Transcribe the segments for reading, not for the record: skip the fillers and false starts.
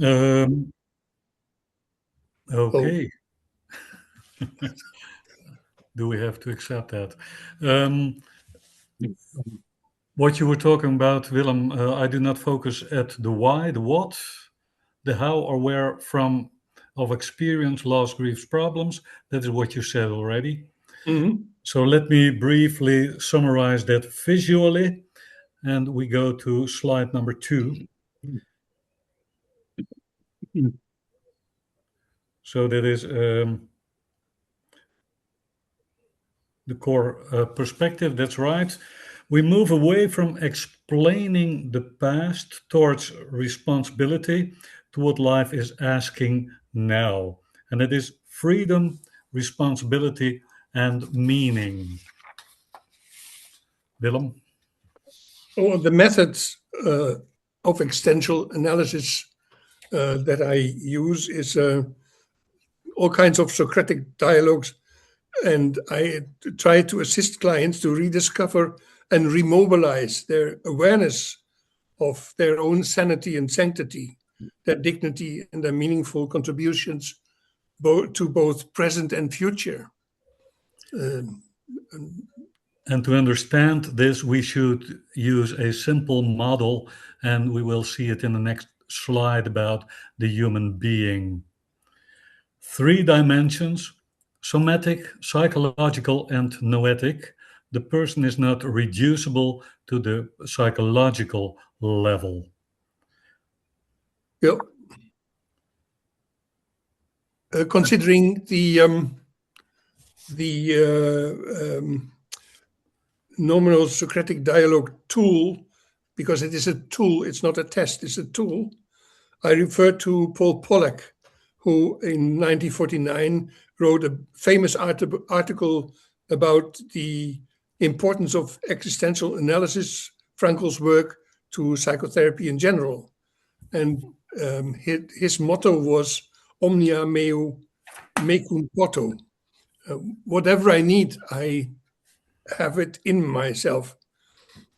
Um, okay. Do we have to accept that? What you were talking about, Willem, I do not focus at the why, the what, the how or where from of experience, loss, griefs, problems. That is what you said already. So let me briefly summarize that visually, and we go to slide number 2. So that is the core perspective. That's right. We move away from explaining the past towards responsibility to what life is asking now. And it is freedom, responsibility, and meaning. Willem? Oh, the methods of existential analysis that I use is all kinds of Socratic dialogues, and I try to assist clients to rediscover and remobilize their awareness of their own sanity and sanctity, their dignity and their meaningful contributions to both present and future. And to understand this, we should use a simple model, and we will see it in the next slide about the human being. 3 dimensions: somatic, psychological, and noetic. The person is not reducible to the psychological level. Yeah. Considering the Nominal Socratic Dialogue tool, because it is a tool, it's not a test, it's a tool, I refer to Paul Pollack, who in 1949 wrote a famous article about the importance of existential analysis, Frankl's work, to psychotherapy in general. And his motto was omnia mecum poto. Whatever I need, I have it in myself.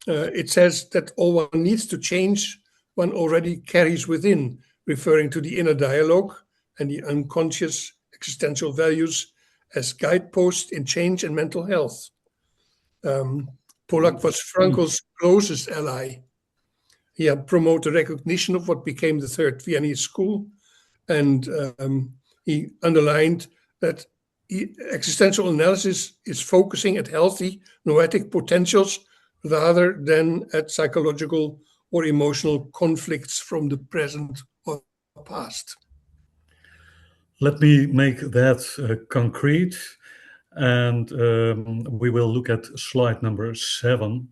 It says that all one needs to change, one already carries within, referring to the inner dialogue and the unconscious existential values as guideposts in change and mental health. Pollack was Frankl's closest ally. He had promoted recognition of what became the Third Viennese School, and he underlined that existential analysis is focusing at healthy noetic potentials rather than at psychological or emotional conflicts from the present or past. Let me make that concrete, and we will look at slide number 7.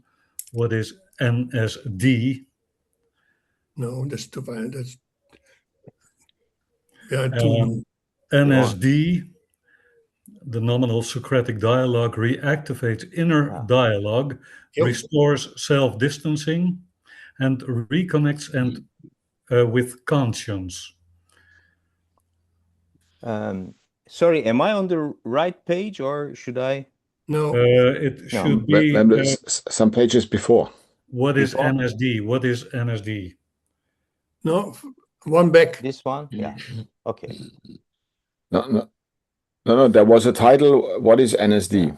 What is NSD? No, that's too far. That's too. NSD, the Nominal Socratic Dialogue, reactivates inner dialogue, restores self-distancing, and reconnects with conscience. Sorry, am I on the right page or should I? No. It should be some pages before. What is NSD? What is NSD? No, one back. This one? Yeah. Okay. No. There was a title. What is NSD?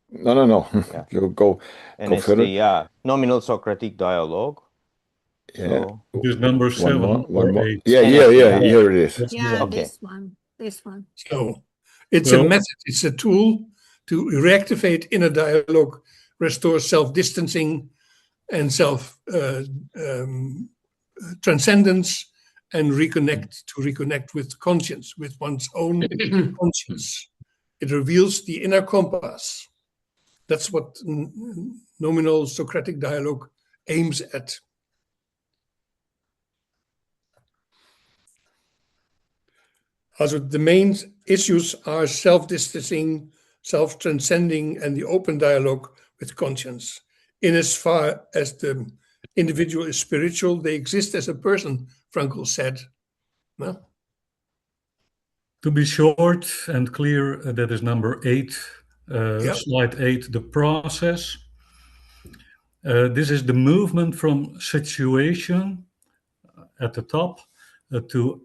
No. Yeah. You go NSD, further. yeah. Nominal Socratic Dialogue. Yeah. So, it is number 7 one more. 8. Yeah. Here it is. Yeah, okay. This one. So it's a method. It's a tool to reactivate inner dialogue, restore self-distancing and self-transcendence, and reconnect with conscience, with one's own conscience. It reveals the inner compass. That's what Nominal Socratic Dialogue aims at. Also, the main issues are self-distancing, self-transcending, and the open dialogue with conscience. In as far as the individual is spiritual, they exist as a person, Frankl said. No? To be short and clear, that is number 8, slide 8, the process. This is the movement from situation at the top to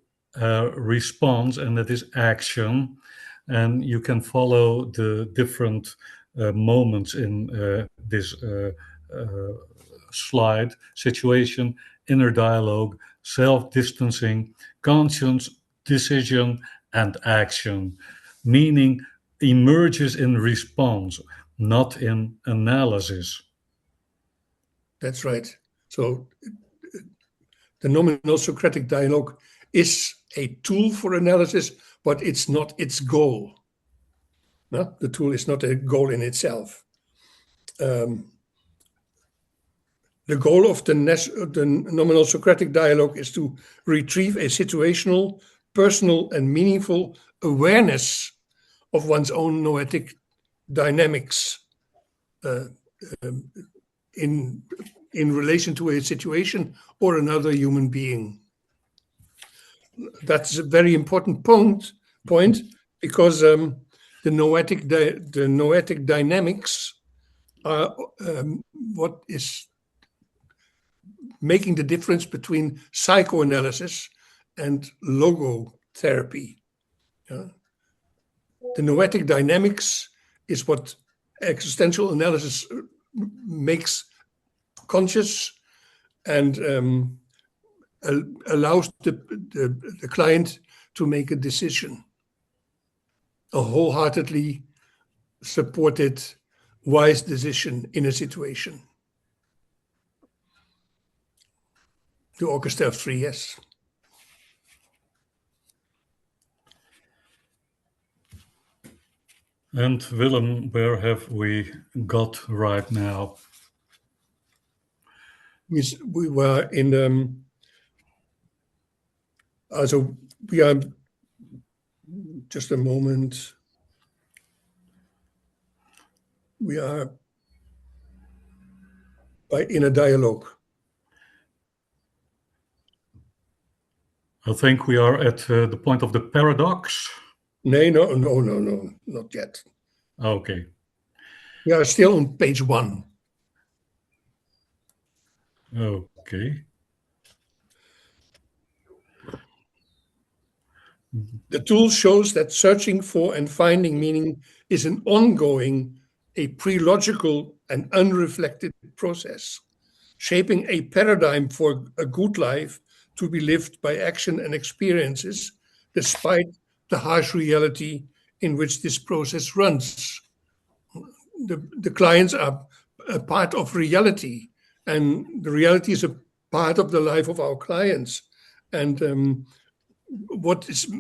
response, and that is action. And you can follow the different moments in this slide: situation, inner dialogue, self-distancing, conscience, decision, and action. Meaning emerges in response, not in analysis. That's right. So the Nominal Socratic Dialogue is a tool for analysis, but it's not its goal. No? The tool is not a goal in itself. The goal of the Nominal Socratic Dialogue is to retrieve a situational, personal, and meaningful awareness of one's own noetic dynamics in relation to a situation or another human being. That's a very important point because the noetic dynamics are what is making the difference between psychoanalysis and logotherapy. The noetic dynamics is what existential analysis makes conscious and allows the client to make a decision, a wholeheartedly supported, wise decision in a situation. The orchestra of three, yes. And Willem, where have we got right now? We were in also we are just a moment. We are by inner dialogue. I think we are at the point of the paradox. No, not yet. Okay. We are still on page 1. Okay. The tool shows that searching for and finding meaning is an ongoing, a pre-logical and unreflected process, shaping a paradigm for a good life to be lived by action and experiences, despite the harsh reality in which this process runs. The clients are a part of reality, and the reality is a part of the life of our clients. And what is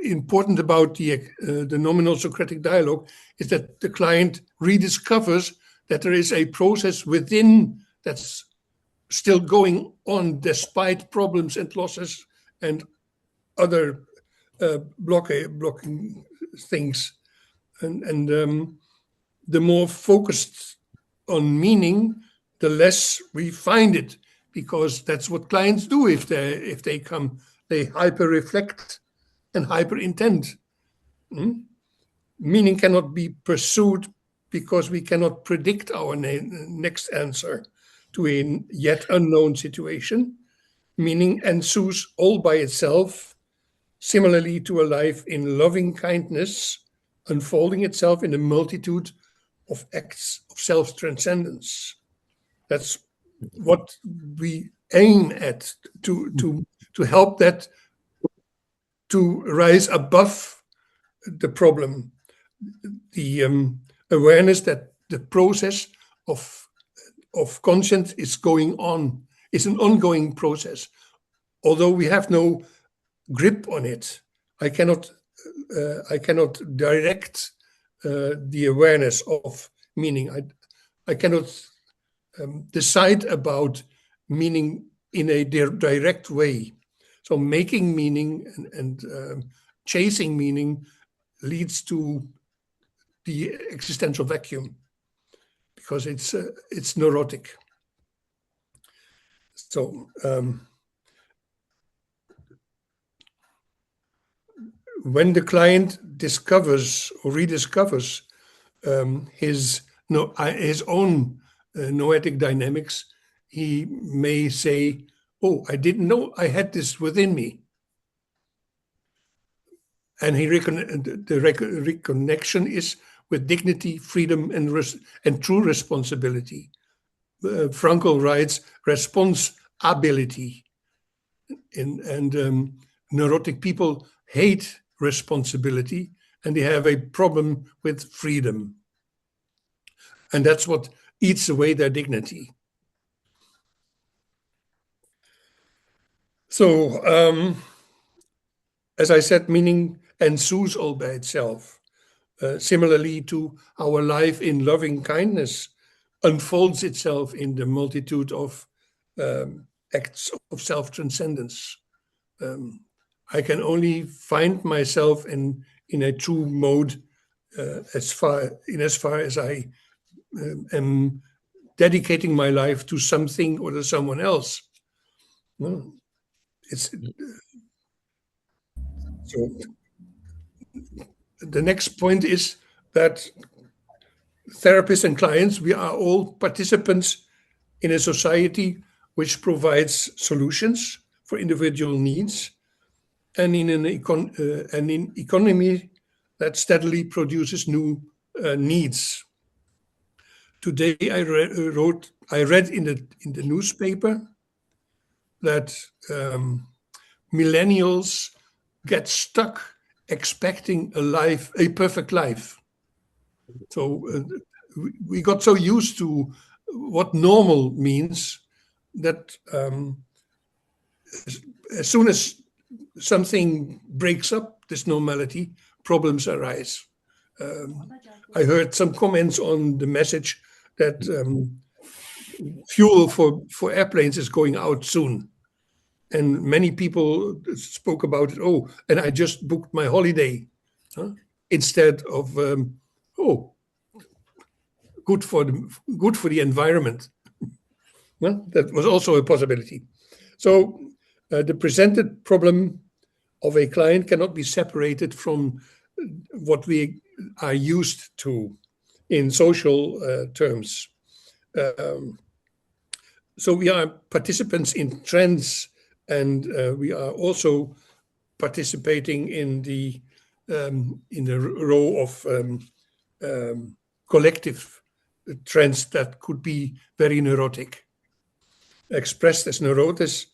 important about the Nominal Socratic Dialogue is that the client rediscovers that there is a process within that's still going on despite problems and losses and other blocking things. And the more focused on meaning, the less we find it, because that's what clients do if they come. They hyper-reflect and hyper-intend. Meaning cannot be pursued because we cannot predict our next answer to a yet unknown situation. Meaning ensues all by itself, similarly to a life in loving kindness, unfolding itself in a multitude of acts of self-transcendence. That's what we aim at, to help that to rise above the problem, the awareness that the process of conscience is going on, is an ongoing process. Although we have no grip on it, I cannot direct the awareness of meaning. I cannot decide about meaning in a direct way. So making meaning and chasing meaning leads to the existential vacuum, because it's neurotic. So when the client discovers or rediscovers his own noetic dynamics, he may say, "Oh, I didn't know I had this within me. and the reconnection is with dignity, freedom, and true responsibility. Frankl writes responsibility, and neurotic people hate responsibility, and they have a problem with freedom. And that's what eats away their dignity. So, as I said, meaning ensues all by itself. Similarly to our life in loving kindness unfolds itself in the multitude of acts of self-transcendence. I can only find myself in a true mode as far as I am dedicating my life to something or to someone else. No, so the next point is that therapists and clients, we are all participants in a society which provides solutions for individual needs, and in an economy that steadily produces new needs. Today, I read in the newspaper that millennials get stuck expecting a perfect life. So we got so used to what normal means that as soon as something breaks up this normality, problems arise. I heard some comments on the message that fuel for airplanes is going out soon. And many people spoke about it. Oh, and I just booked my holiday instead of, good for the environment. Well, that was also a possibility. So the presented problem of a client cannot be separated from what we are used to in social terms. So we are participants in trends, and we are also participating in the row of collective trends that could be very neurotic. Expressed as neurosis,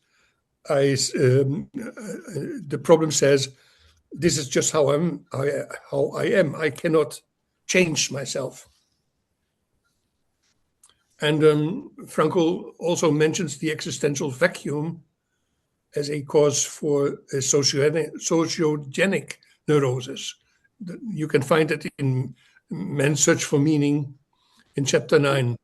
the problem says, this is just how I am. I cannot change myself. And Frankl also mentions the existential vacuum as a cause for a sociogenic neurosis. You can find it in Man's Search for Meaning in chapter 9.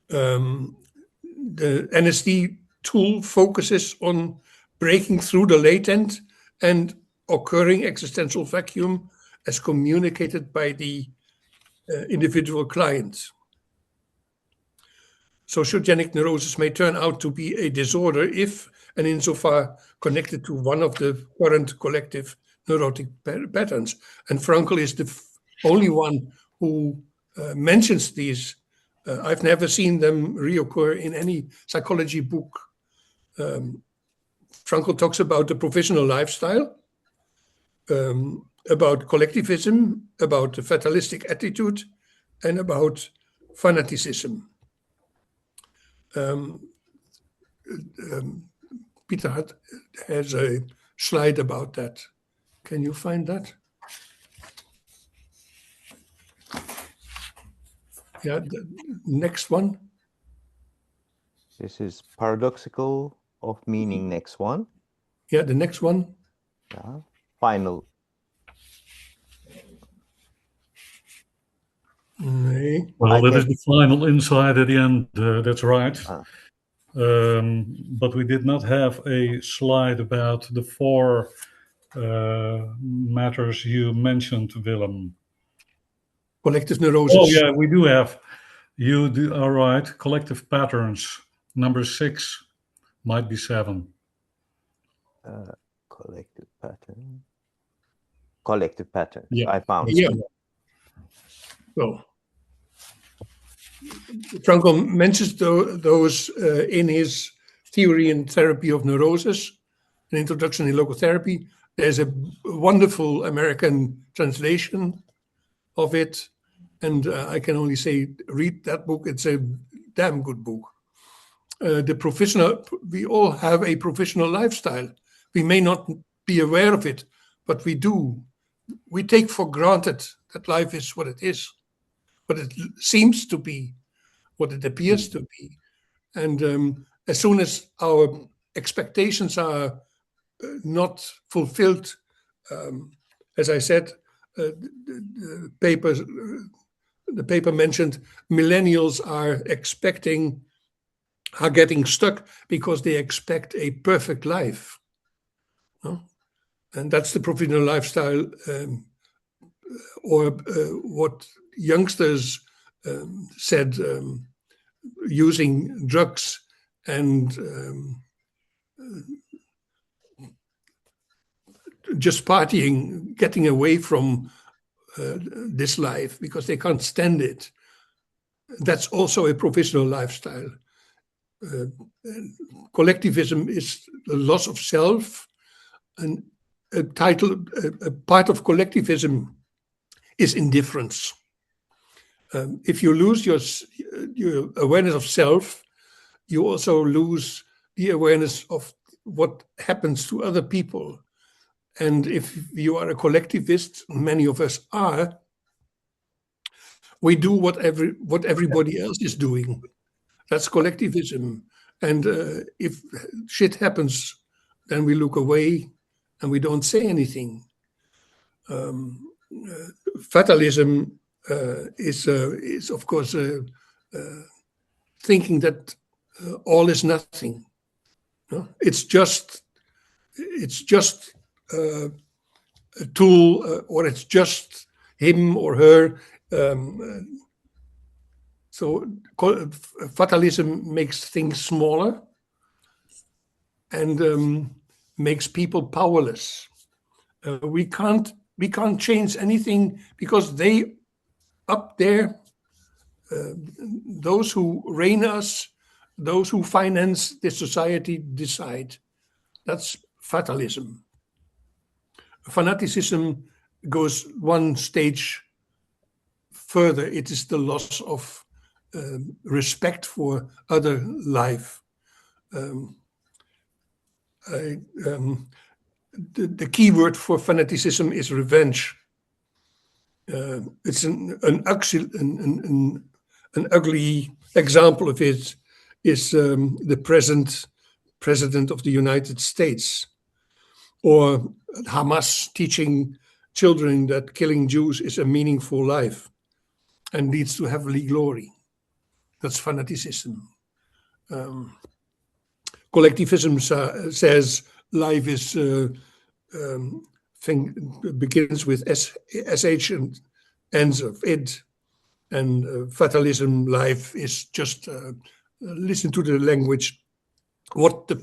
The NSD tool focuses on breaking through the latent and occurring existential vacuum as communicated by the individual client. Sociogenic neurosis may turn out to be a disorder if and insofar connected to one of the current collective neurotic patterns. And Frankl is the only one who mentions these. I've never seen them reoccur in any psychology book. Frankl talks about the provisional lifestyle, about collectivism, about the fatalistic attitude, and about fanaticism. Peter has a slide about that. Can you find that? Yeah, the next one. This is paradoxical of meaning. Next one. Yeah, the next one. Yeah. Final. Nee. Well, that is the final insight at the end. That's right. But we did not have a slide about the four matters you mentioned, Willem. Collective neurosis. Oh, yeah, we do have. You do, all right. Collective patterns. Number 6 might be 7. Collective pattern. Collective patterns. Yeah. I found. Yeah. So, Frankl mentions those in his theory and therapy of neurosis. an introduction in logotherapy. There's a wonderful American translation of it, and I can only say read that book. It's a damn good book. We all have a professional lifestyle. We may not be aware of it, but we do. We take for granted that life is what it is, what it seems to be, what it appears to be. And as soon as our expectations are not fulfilled, as I said, the paper mentioned millennials are getting stuck because they expect a perfect life. No? And that's the professional lifestyle, or what youngsters said, using drugs and just partying, getting away from this life because they can't stand it. That's also a professional lifestyle. Collectivism is the loss of self, and a part of collectivism is indifference. If you lose your awareness of self, you also lose the awareness of what happens to other people. And if you are a collectivist, many of us are, we do what everybody else is doing. That's collectivism. And if shit happens, then we look away and we don't say anything. Fatalism is of course thinking that all is nothing. No? It's just a tool, or it's just him or her. So fatalism makes things smaller and makes people powerless. We can't change anything because they up there, those who reign us, those who finance the society, decide. That's fatalism. Fanaticism goes one stage further. It is the loss of respect for other life. The key word for fanaticism is revenge. It's an ugly example of it is the present president of the United States, or Hamas teaching children that killing Jews is a meaningful life and leads to heavenly glory. That's fanaticism. Collectivism says life is begins with sh and ends of id, and fatalism, life is just listen to the language. What the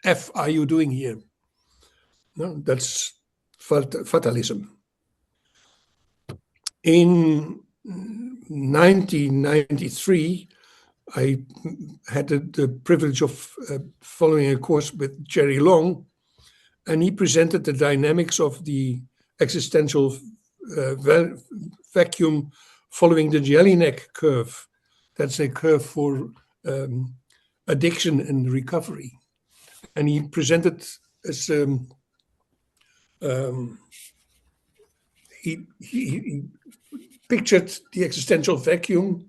f are you doing here? No, that's fatalism. In 1993, I had the privilege of following a course with Jerry Long, and he presented the dynamics of the existential vacuum following the Jelinek curve. That's a curve for addiction and recovery. And he presented as he pictured the existential vacuum.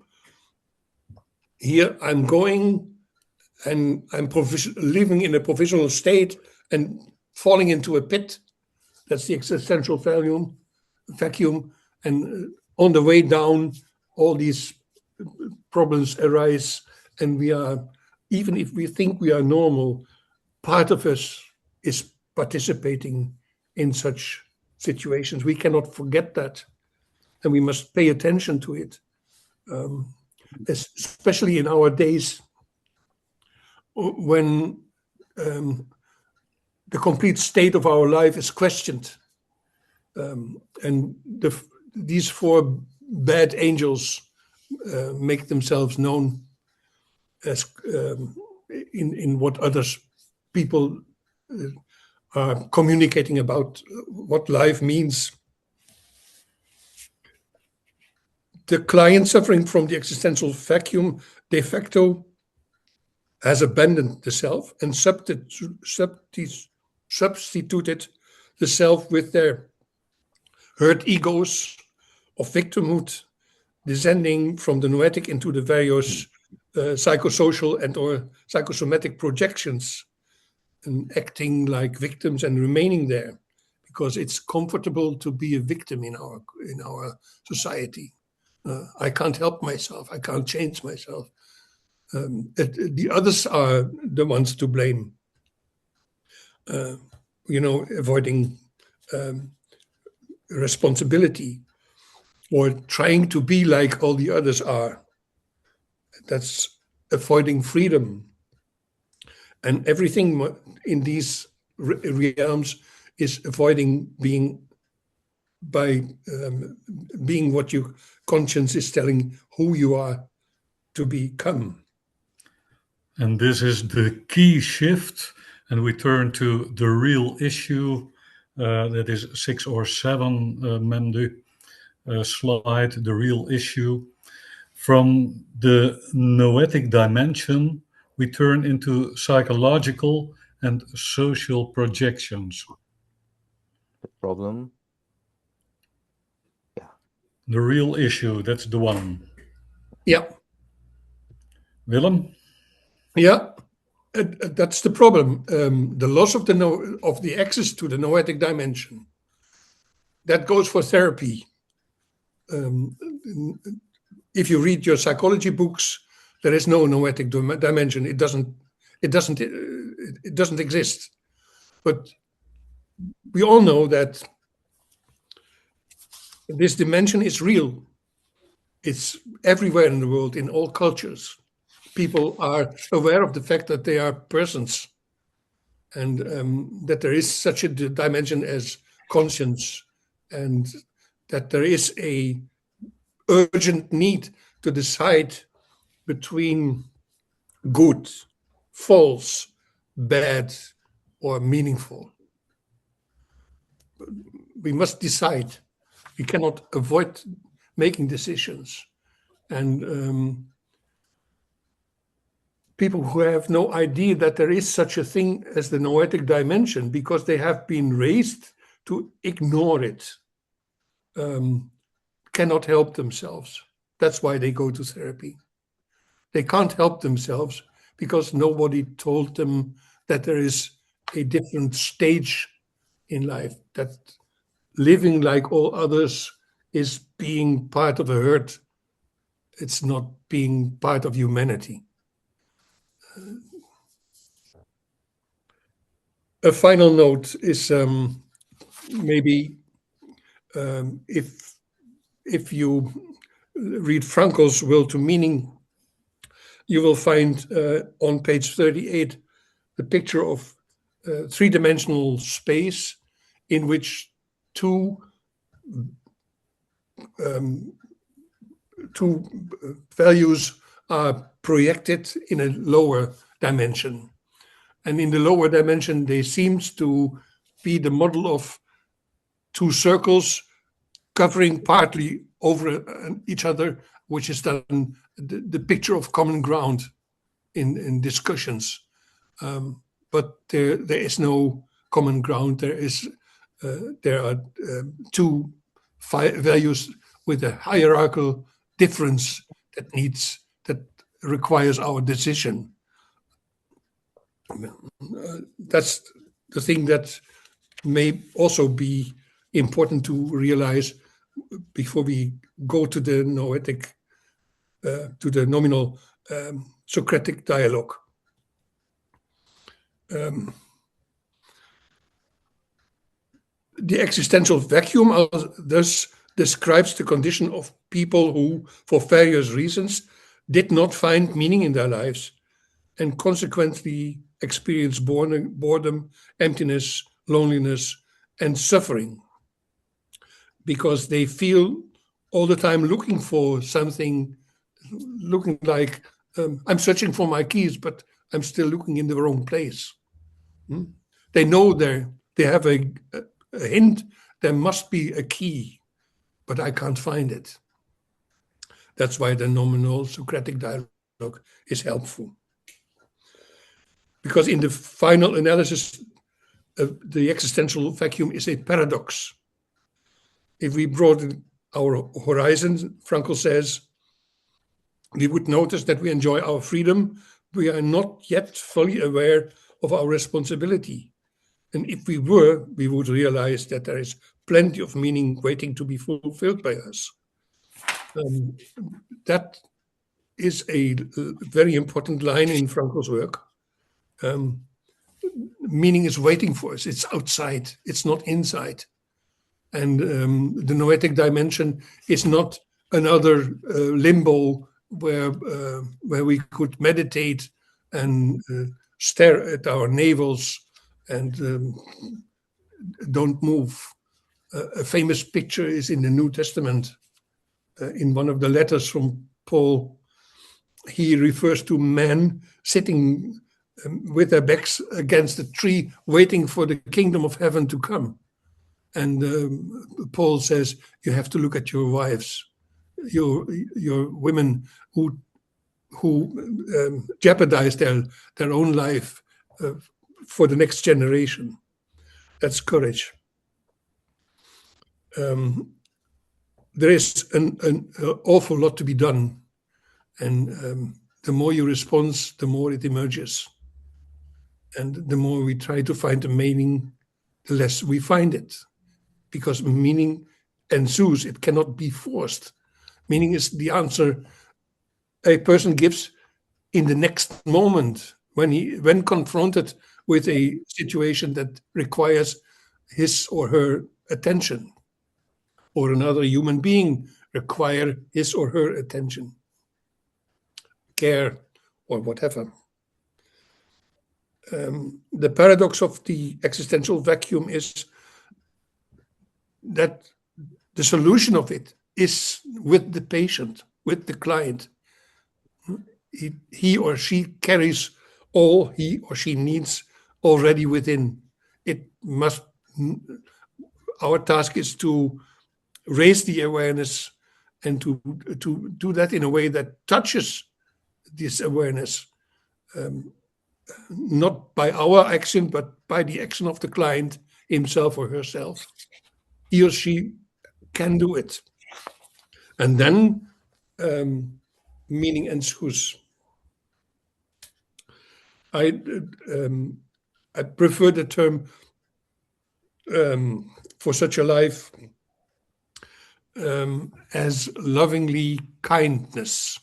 Here I'm going and I'm living in a provisional state and falling into a pit. That's the existential vacuum. And on the way down, all these problems arise, and we are, even if we think we are normal, part of us is participating in such situations. We cannot forget that, and we must pay attention to it, especially in our days when the complete state of our life is questioned. And these four bad angels make themselves known as in what others people are communicating about what life means. The client suffering from the existential vacuum de facto has abandoned the self and substituted the self with their hurt egos of victimhood, descending from the noetic into the various psychosocial and or psychosomatic projections, and acting like victims and remaining there because it's comfortable to be a victim in our society. I can't help myself. I can't change myself. The others are the ones to blame. Avoiding responsibility or trying to be like all the others are. That's avoiding freedom. And everything in these realms is avoiding being what your conscience is telling who you are to become. And this is the key shift. And we turn to the real issue. That is 6 or 7, Memdu, slide, the real issue. From the noetic dimension, we turn into psychological and social projections. The problem. The real issue, that's the one. Yeah. Willem? Yeah, that's the problem. The loss of the access to the noetic dimension. That goes for therapy. If you read your psychology books, there is no noetic dimension. It doesn't exist. But we all know that this dimension is real. It's everywhere in the world, in all cultures. People are aware of the fact that they are persons and that there is such a dimension as conscience, and that there is a urgent need to decide between good, false, bad, or meaningful. We must decide. We cannot avoid making decisions. And people who have no idea that there is such a thing as the noetic dimension, because they have been raised to ignore it, cannot help themselves. That's why they go to therapy. They can't help themselves because nobody told them that there is a different stage in life, that living like all others is being part of a herd. It's not being part of humanity. A final note is maybe if you read Frankl's Will to Meaning, you will find on page 38 the picture of three-dimensional space in which two values are projected in a lower dimension. And in the lower dimension, they seem to be the model of two circles covering partly over each other, which is then the picture of common ground in discussions. But there is no common ground. There are two values with a hierarchical difference that requires our decision. That's the thing that may also be important to realize before we go to the noetic, to the nominal Socratic dialogue. The existential vacuum thus describes the condition of people who, for various reasons, did not find meaning in their lives and consequently experience boredom, emptiness, loneliness, and suffering, because they feel all the time looking for something, looking like I'm searching for my keys, but I'm still looking in the wrong place. They know they're they have a hint. There must be a key, but I can't find it. That's why the nominal Socratic dialogue is helpful. Because in the final analysis, the existential vacuum is a paradox. If we broaden our horizon, Frankl says, we would notice that we enjoy our freedom. We are not yet fully aware of our responsibility. And if we were, we would realize that there is plenty of meaning waiting to be fulfilled by us. That is a very important line in Frankl's work. Meaning is waiting for us. It's outside. It's not inside. And the noetic dimension is not another limbo where we could meditate and stare at our navels and don't move. A famous picture is in the New Testament. In one of the letters from Paul, he refers to men sitting with their backs against a tree, waiting for the kingdom of heaven to come. And Paul says, you have to look at your wives, your women who jeopardize their own life for the next generation. That's courage. There is an awful lot to be done. And the more you respond, the more it emerges. And the more we try to find the meaning, the less we find it. Because meaning ensues, it cannot be forced. Meaning is the answer a person gives in the next moment when confronted with a situation that requires his or her attention, or another human being require his or her attention, care, or whatever. The paradox of the existential vacuum is that the solution of it is with the patient, with the client. He or she carries all he or she needs already within. Our task is to raise the awareness and to do that in a way that touches this awareness, not by our action, but by the action of the client himself or herself. He or she can do it. And then meaning ensues. I prefer the term for such a life as lovingly kindness.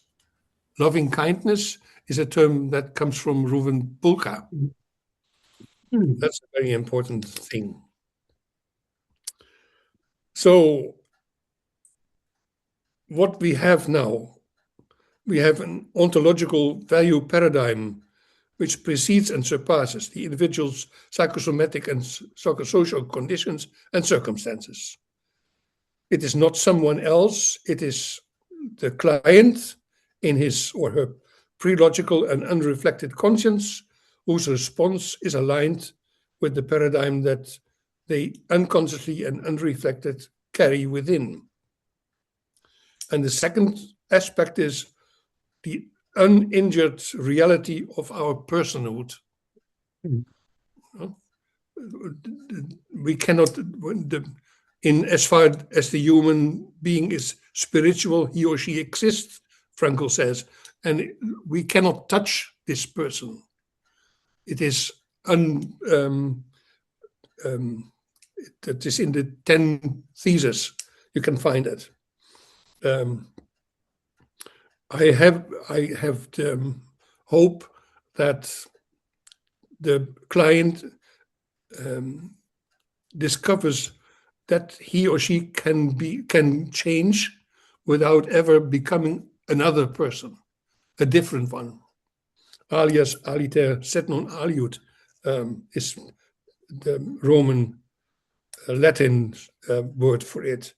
Loving kindness is a term that comes from Reuven Pulka. That's a very important thing. So what we have now, we have an ontological value paradigm which precedes and surpasses the individual's psychosomatic and psychosocial conditions and circumstances. It is not someone else, it is the client in his or her pre-logical and unreflected conscience whose response is aligned with the paradigm that they unconsciously and unreflected carry within. And the second aspect is the uninjured reality of our personhood. We cannot, in as far as the human being is spiritual, he or she exists, Frankl says, and we cannot touch this person. It is that is in the 10 theses. You can find it. I have the hope that the client discovers that he or she can change without ever becoming another person, a different one. Alias aliter sed non aliud is the Roman Latin word for it.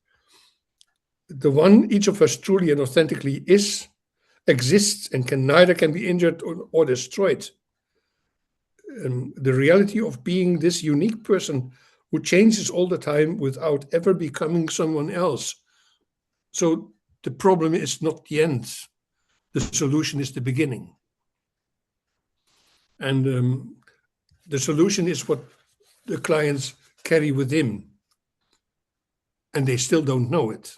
The one each of us truly and authentically is, exists, and can neither be injured or destroyed. The reality of being this unique person who changes all the time without ever becoming someone else. So the problem is not the end. The solution is the beginning. And the solution is what the clients carry with him. And they still don't know it.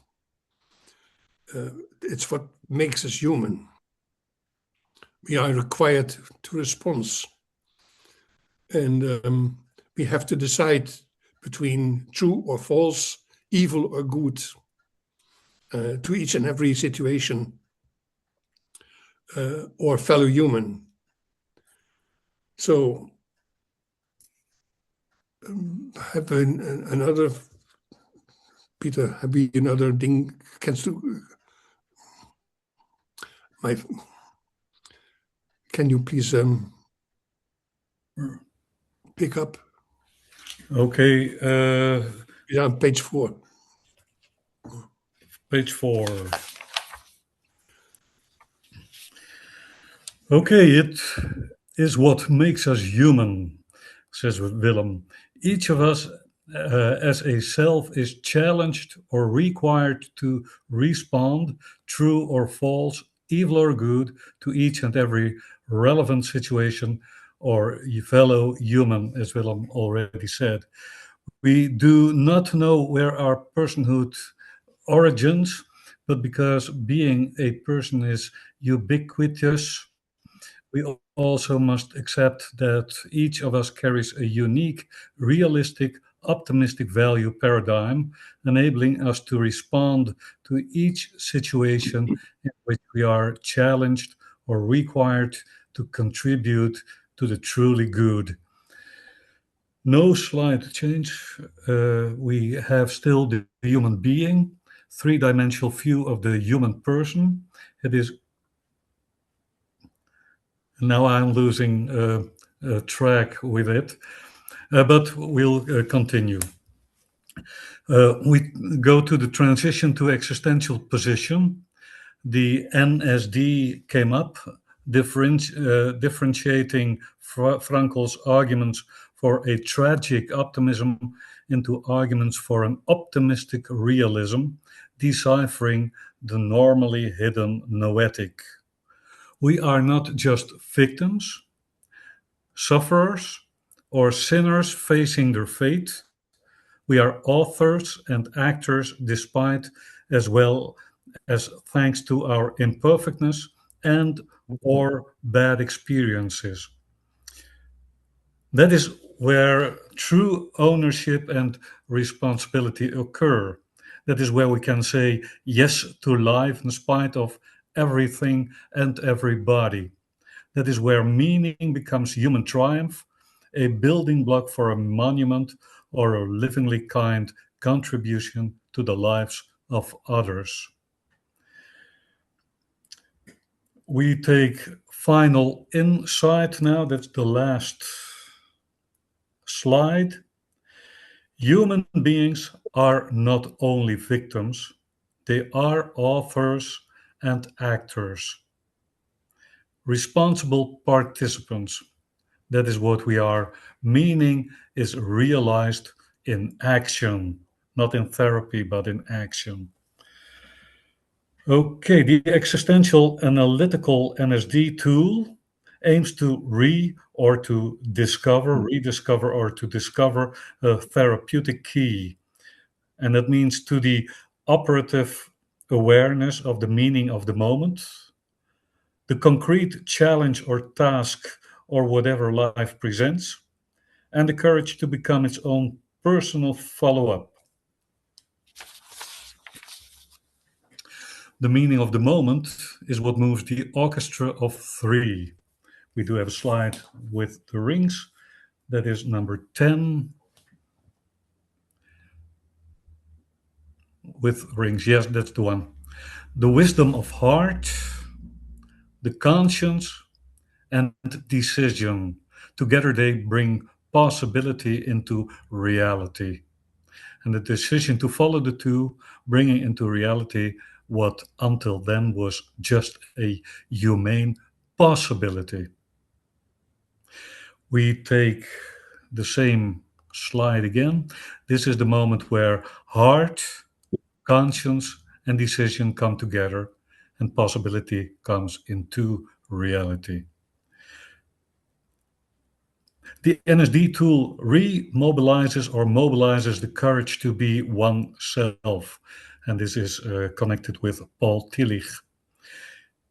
It's what makes us human. We are required to respond. And we have to decide between true or false, evil or good, to each and every situation or fellow human. So have another, Peter, have we another thing? Can you please pick up? Okay. Yeah, page 4. Page 4. Okay, it is what makes us human, says Willem. Each of us as a self is challenged or required to respond, true or false, evil or good, to each and every relevant situation or fellow human, as Willem already said. We do not know where our personhood origins, but because being a person is ubiquitous, we also must accept that each of us carries a unique, realistic, optimistic value paradigm, enabling us to respond to each situation in which we are challenged or required to contribute to the truly good. No slight change. We have still the human being, three-dimensional view of the human person. It is now I'm losing track with it, but we'll continue. We go to the transition to existential position. The NSD came up, differentiating Frankl's arguments for a tragic optimism into arguments for an optimistic realism, deciphering the normally hidden noetic. We are not just victims, sufferers, or sinners facing their fate. We are authors and actors despite, as well as thanks to our imperfectness and or bad experiences. That is where true ownership and responsibility occur. That is where we can say yes to life in spite of everything and everybody. That is where meaning becomes human triumph, a building block for a monument or a livingly kind contribution to the lives of others. We take final insight now. That's the last slide. Human beings are not only victims, they are authors and actors. Responsible participants. That is what we are. Meaning is realized in action, not in therapy, but in action. Okay, the Existential-Analytical NSD tool aims to rediscover or to discover a therapeutic key. And that means to the operative awareness of the meaning of the moment, the concrete challenge or task or whatever life presents, and the courage to become its own personal follow-up. The meaning of the moment is what moves the orchestra of three. We do have a slide with the rings. That is number 10. With rings, yes, that's the one. The wisdom of heart, the conscience, and decision. Together they bring possibility into reality. And the decision to follow the two, bringing into reality what until then was just a humane possibility. We take the same slide again. This is the moment where heart, conscience, and decision come together, and possibility comes into reality. The NSD tool remobilizes or mobilizes the courage to be oneself, and this is connected with Paul Tillich.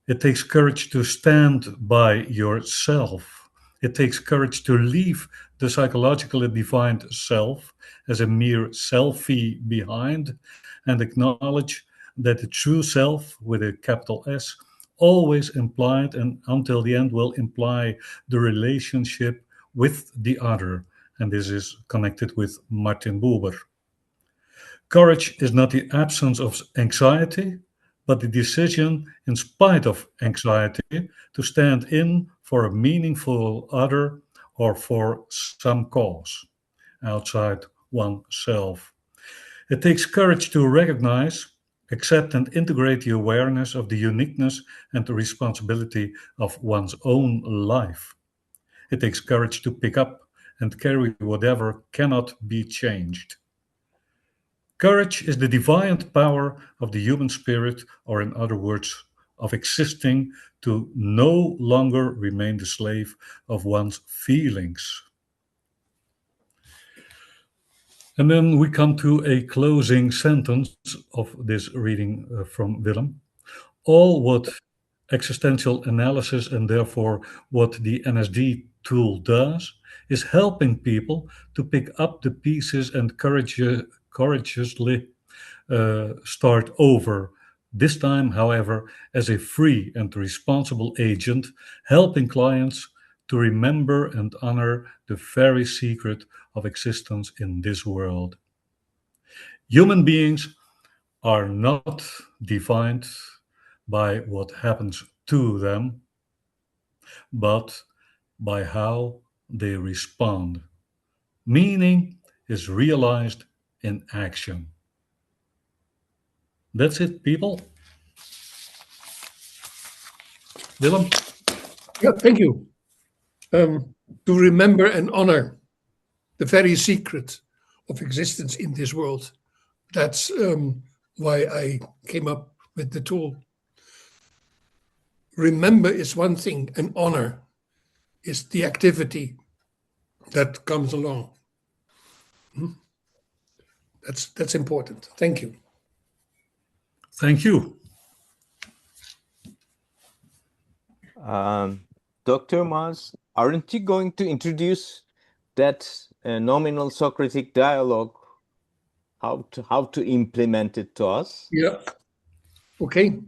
It takes courage to stand by yourself. It takes courage to leave the psychologically defined self as a mere selfie behind and acknowledge that the true self, with a capital S, always implied and until the end will imply the relationship with the other. And this is connected with Martin Buber. Courage is not the absence of anxiety, but the decision, in spite of anxiety, to stand in for a meaningful other or for some cause outside oneself. It takes courage to recognize, accept, and integrate the awareness of the uniqueness and the responsibility of one's own life. It takes courage to pick up and carry whatever cannot be changed. Courage is the defiant power of the human spirit, or in other words, of existing to no longer remain the slave of one's feelings. And then we come to a closing sentence of this reading from Willem. All what existential analysis and therefore what the NSD tool does is helping people to pick up the pieces and courageously start over. This time, however, as a free and responsible agent, helping clients to remember and honor the very secret of existence in this world. Human beings are not defined by what happens to them, but by how they respond. Meaning is realized in action. That's it, people. Willem? Yeah, thank you. To remember and honor the very secret of existence in this world. That's why I came up with the tool. Remember is one thing, and honor is the activity that comes along. That's important. Thank you. Thank you. Dr. Maas, aren't you going to introduce that nominal Socratic dialogue? How to implement it to us? Yeah. Okay.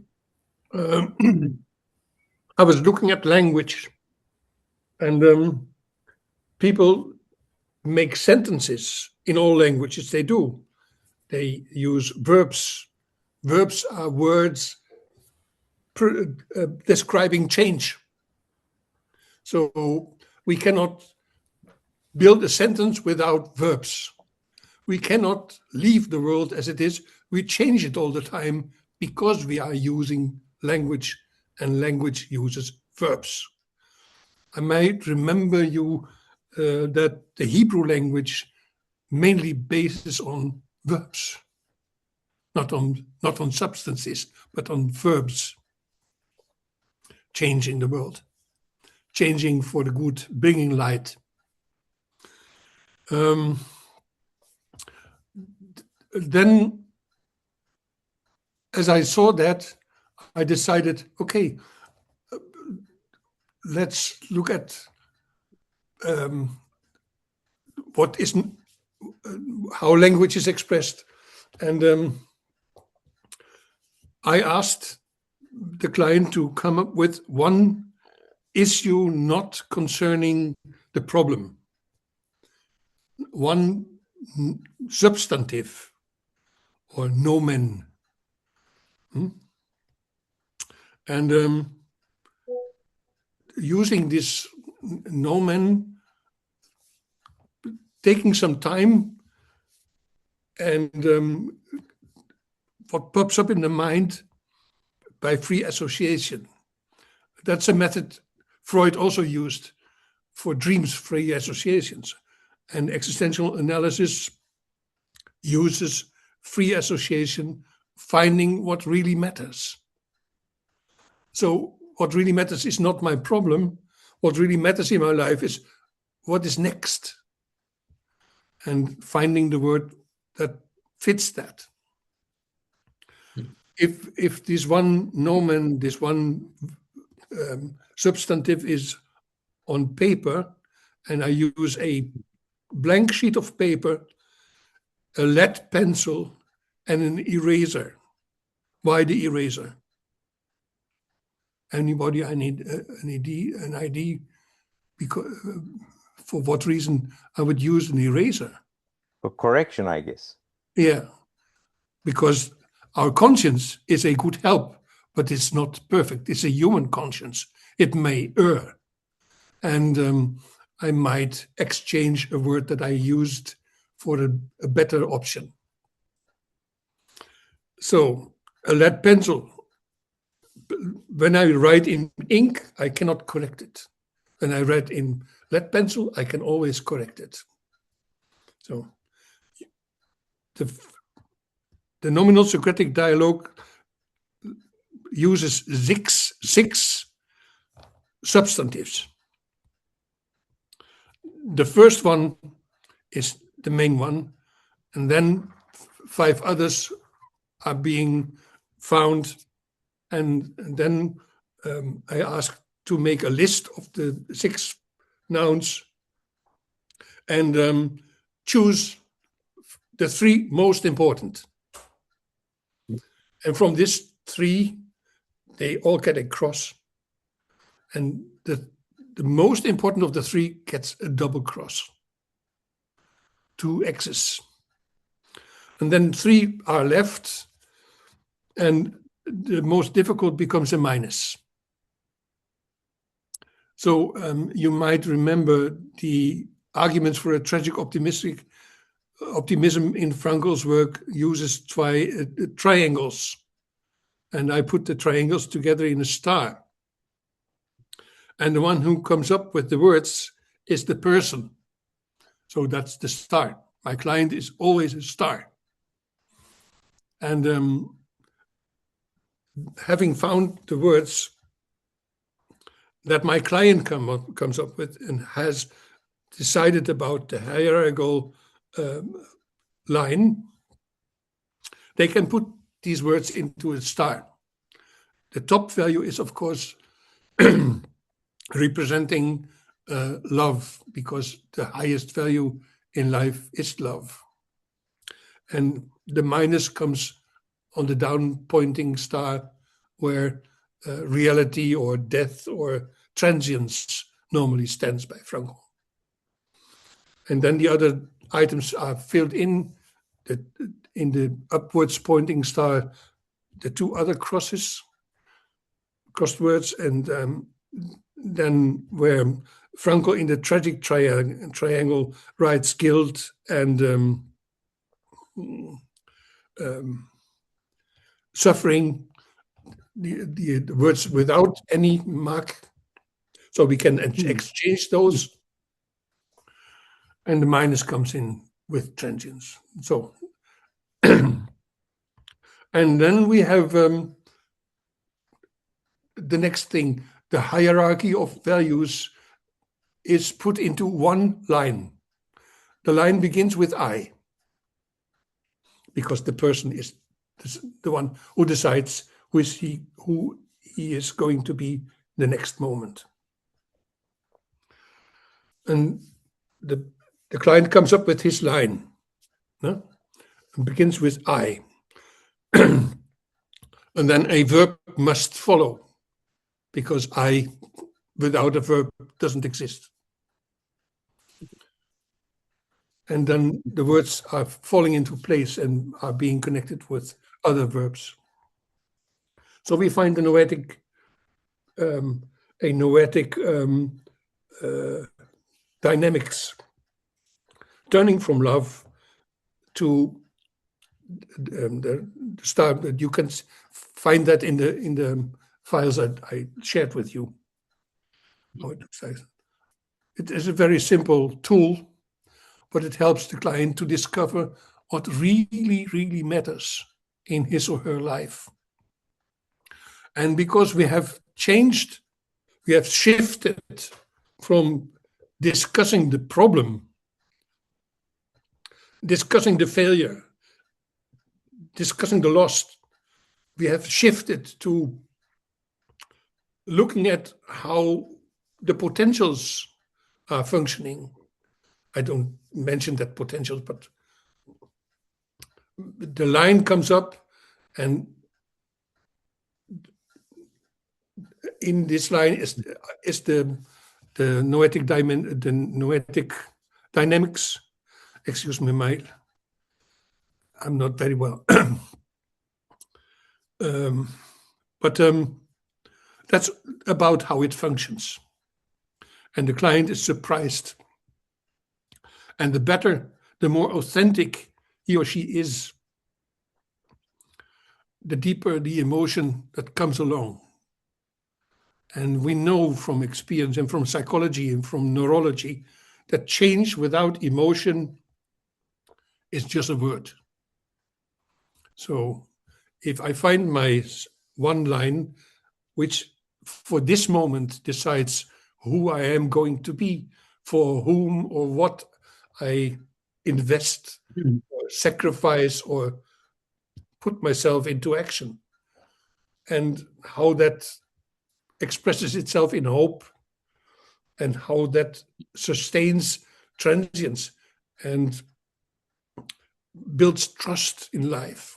I was looking at language, and people make sentences in all languages. They do. They use verbs. Verbs are words describing change. So we cannot build a sentence without verbs. We cannot leave the world as it is. We change it all the time because we are using language, and language uses verbs. I might remember you that the Hebrew language mainly bases on verbs, not on substances, but on verbs. Changing the world, changing for the good, bringing light. Then, as I saw that, I decided, okay, let's look at how language is expressed. And I asked the client to come up with one issue not concerning the problem, one substantive or nomen. And using this nomen, taking some time, and what pops up in the mind by free association. That's a method Freud also used for dreams-free associations. And existential analysis uses free association, finding what really matters. So what really matters is not my problem. What really matters in my life is what is next, and finding the word that fits that. If this one nomen, this one substantive is on paper, and I use a blank sheet of paper, a lead pencil, and an eraser. Why the eraser? Anybody? I need an ID. Because for what reason I would use an eraser? For correction, I guess. Yeah, because our conscience is a good help, but it's not perfect. It's a human conscience. It may err. And I might exchange a word that I used for a better option. So a lead pencil, when I write in ink, I cannot correct it. When I write in lead pencil, I can always correct it. So the Nominal Socratic Dialogue uses six substantives. The first one is the main one, and then 5 others are being found, and then I ask to make a list of the 6 nouns and choose the 3 most important. And from these 3, they all get a cross. And the most important of the 3 gets a double cross. 2 X's. And then 3 are left, and the most difficult becomes a minus. So you might remember the arguments for a tragic optimism in Frankl's work uses triangles. And I put the triangles together in a star. And the one who comes up with the words is the person. So that's the star. My client is always a star. And having found the words that my client comes up with and has decided about the hierarchical line, they can put these words into a star. The top value is, of course, representing love, because the highest value in life is love. And the minus comes on the down pointing star, where reality or death or transience normally stands by Frankl. And then the other items are filled in the upwards pointing star, the 2 other crossed words, and then where Frankl in the tragic triangle writes guilt and suffering, the words without any mark, so we can exchange those, and the minus comes in with transience. So, and then we have the next thing. The hierarchy of values is put into one line. The line begins with I, because the person is the one who decides who he is going to be the next moment. And the client comes up with his line, and begins with I. And then a verb must follow, because I without a verb doesn't exist. And then the words are falling into place and are being connected with other verbs. So we find a noetic dynamics, turning from love to the star. That you can find that in the files that I shared with you. It is a very simple tool but it helps the client to discover what really, really matters in his or her life. And because we have changed, we have shifted from discussing the problem, discussing the failure, discussing the loss, we have shifted to looking at how the potentials are functioning. I don't mention that potentials, but the line comes up, and in this line is the noetic dynamics. Excuse me, I'm not very well. But that's about how it functions. And the client is surprised. And the better, the more authentic he or she is, the deeper the emotion that comes along. And we know from experience and from psychology and from neurology that change without emotion is just a word. So if I find my one line, which for this moment decides who I am going to be, for whom or what I invest, or sacrifice, or put myself into action, and how that expresses itself in hope, and how that sustains transience and builds trust in life.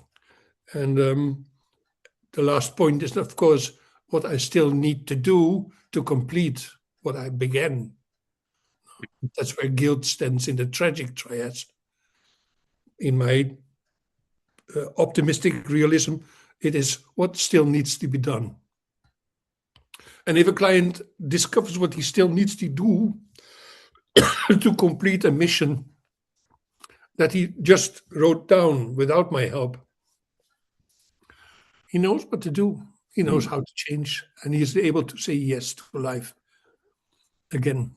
And the last point is, of course, what I still need to do to complete what I began. That's where guilt stands in the tragic triad. In my optimistic realism, it is what still needs to be done. And if a client discovers what he still needs to do to complete a mission that he just wrote down without my help, he knows what to do. He knows how to change, and he is able to say yes to life again.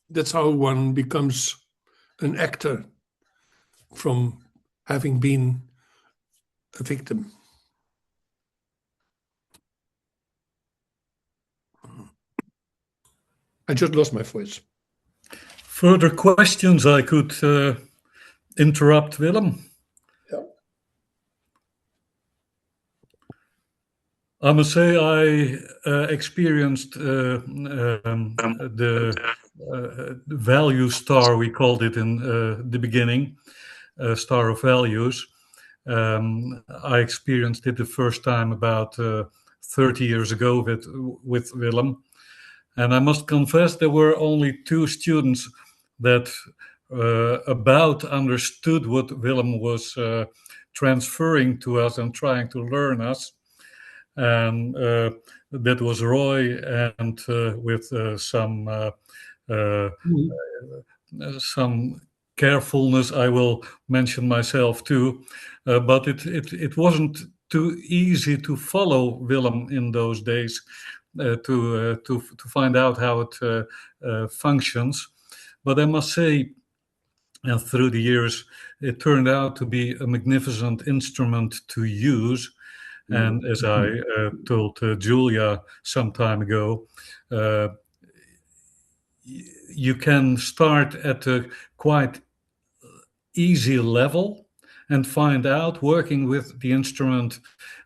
That's how one becomes an actor from having been a victim. I just lost my voice. Further questions I could interrupt, Willem? Yeah. I must say I experienced the value star, we called it in the beginning, star of values. I experienced it the first time about 30 years ago with Willem. And I must confess there were only 2 students that about understood what Willem was transferring to us and trying to learn us. And that was Roy, and with some carefulness, I will mention myself too. But it wasn't too easy to follow Willem in those days, to find out how it functions. But I must say, through the years, it turned out to be a magnificent instrument to use. And as I told Julia some time ago, you can start at a quite easy level and find out, working with the instrument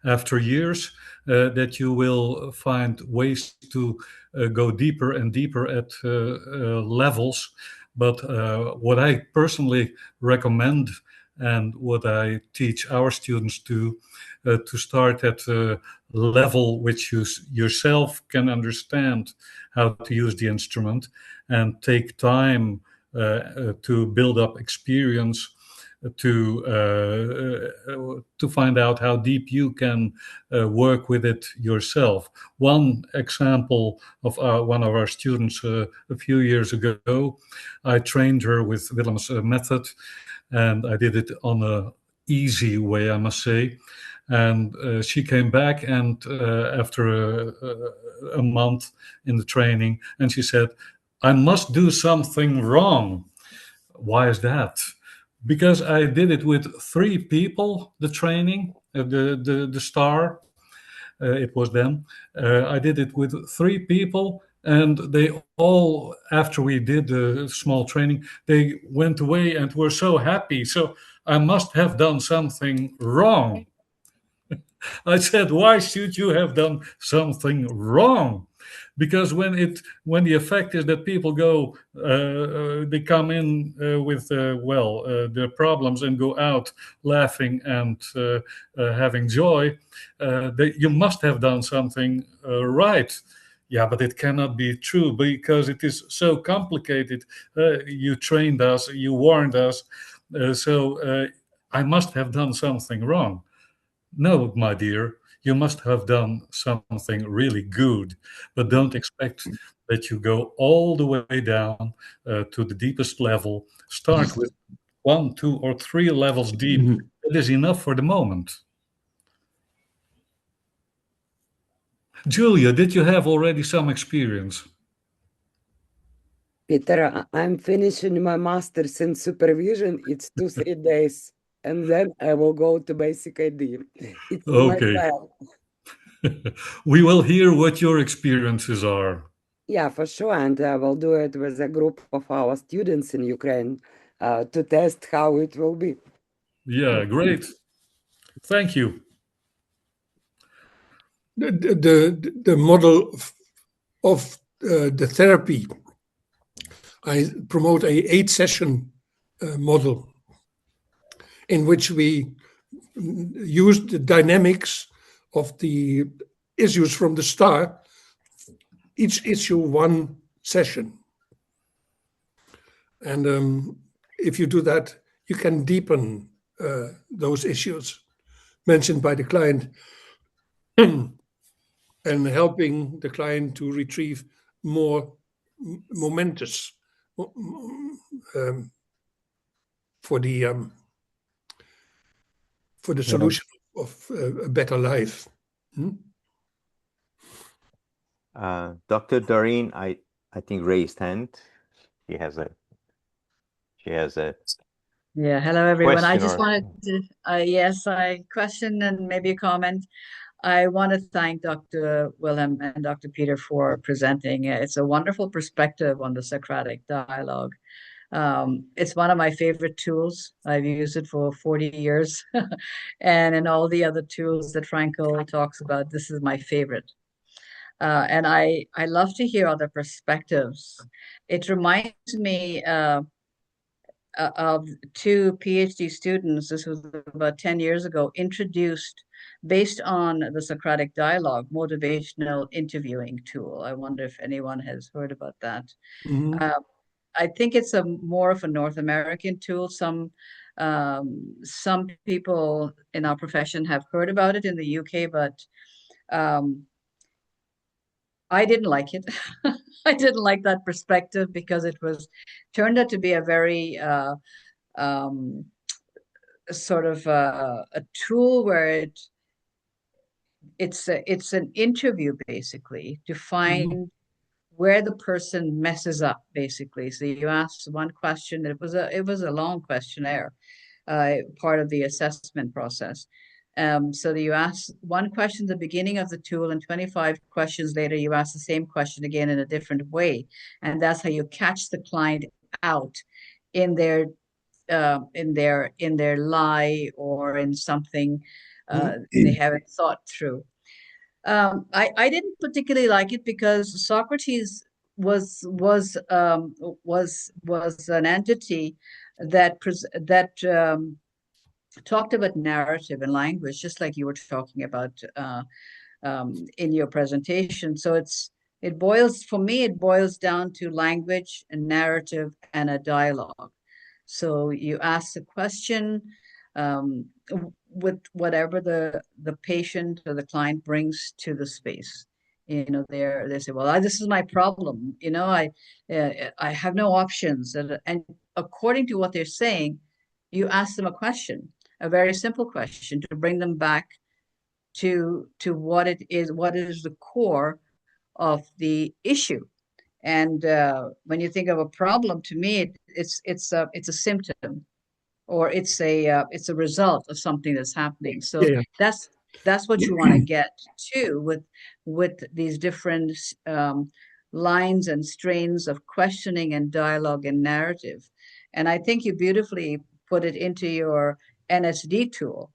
after years, that you will find ways to go deeper and deeper at levels. But what I personally recommend, and what I teach our students to start at a level which you yourself can understand how to use the instrument, and take time to build up experience, to find out how deep you can work with it yourself. One example of one of our students a few years ago, I trained her with Willem's method, and I did it on an easy way, I must say. And she came back, and after a month in the training, and she said, "I must do something wrong." Why is that? Because I did it with 3 people, the training, the star, it was them. I did it with 3 people, and they all, after we did the small training, they went away and were so happy. So I must have done something wrong. I said, why should you have done something wrong? Because when the effect is that people go, they come in with their problems and go out laughing and having joy, you must have done something right. Yeah, but it cannot be true because it is so complicated. You trained us, you warned us, so I must have done something wrong. No, my dear, you must have done something really good, but don't expect that you go all the way down to the deepest level. Start with 1, 2, or 3 levels deep. That is enough for the moment. Julia, did you have already some experience? Peter, I'm finishing my master's in supervision. It's 2-3 days, and then I will go to basic ID. It's my Okay. plan. We will hear what your experiences are. Yeah, for sure. And I will do it with a group of our students in Ukraine to test how it will be. Yeah, great. Thank you. The model of the therapy, I promote a 8-session model in which we use the dynamics of the issues from the start, each issue 1 session. And if you do that, you can deepen those issues mentioned by the client and helping the client to retrieve more momentous for the solution of a better life. Dr. Doreen, I think raised hand. She has a Yeah, hello everyone. I just question wanted to, yes, I question and maybe a comment. I want to thank Dr. Willem and Dr. Peter for presenting. It's a wonderful perspective on the Socratic dialogue. It's one of my favorite tools. I've used it for 40 years. And in all the other tools that Frankl talks about, this is my favorite. And I love to hear other perspectives. It reminds me of 2 PhD students, this was about 10 years ago, introduced, based on the Socratic Dialogue, motivational interviewing tool. I wonder if anyone has heard about that. I think it's more of a North American tool. Some people in our profession have heard about it in the UK, but I didn't like it. I didn't like that perspective because it turned out to be a very sort of a tool where it's an interview basically to find where the person messes up basically. So you ask one question. It was a long questionnaire, part of the assessment process. So that you ask one question at the beginning of the tool, and 25 questions later, you ask the same question again in a different way. And that's how you catch the client out in their lie or in something they haven't thought through. I didn't particularly like it because Socrates was an entity that talked about narrative and language, just like you were talking about in your presentation. So it boils down to language and narrative and a dialogue. So you ask a question with whatever the patient or the client brings to the space. They say, well, this is my problem. I have no options. And according to what they're saying, you ask them a question, a very simple question to bring them back to what is the core of the issue. And when you think of a problem, to me, it's a symptom, or it's a result of something that's happening. So Yeah, yeah. that's what you want to get to with these different lines and strains of questioning and dialogue and narrative. And I think you beautifully put it into your NSD tool,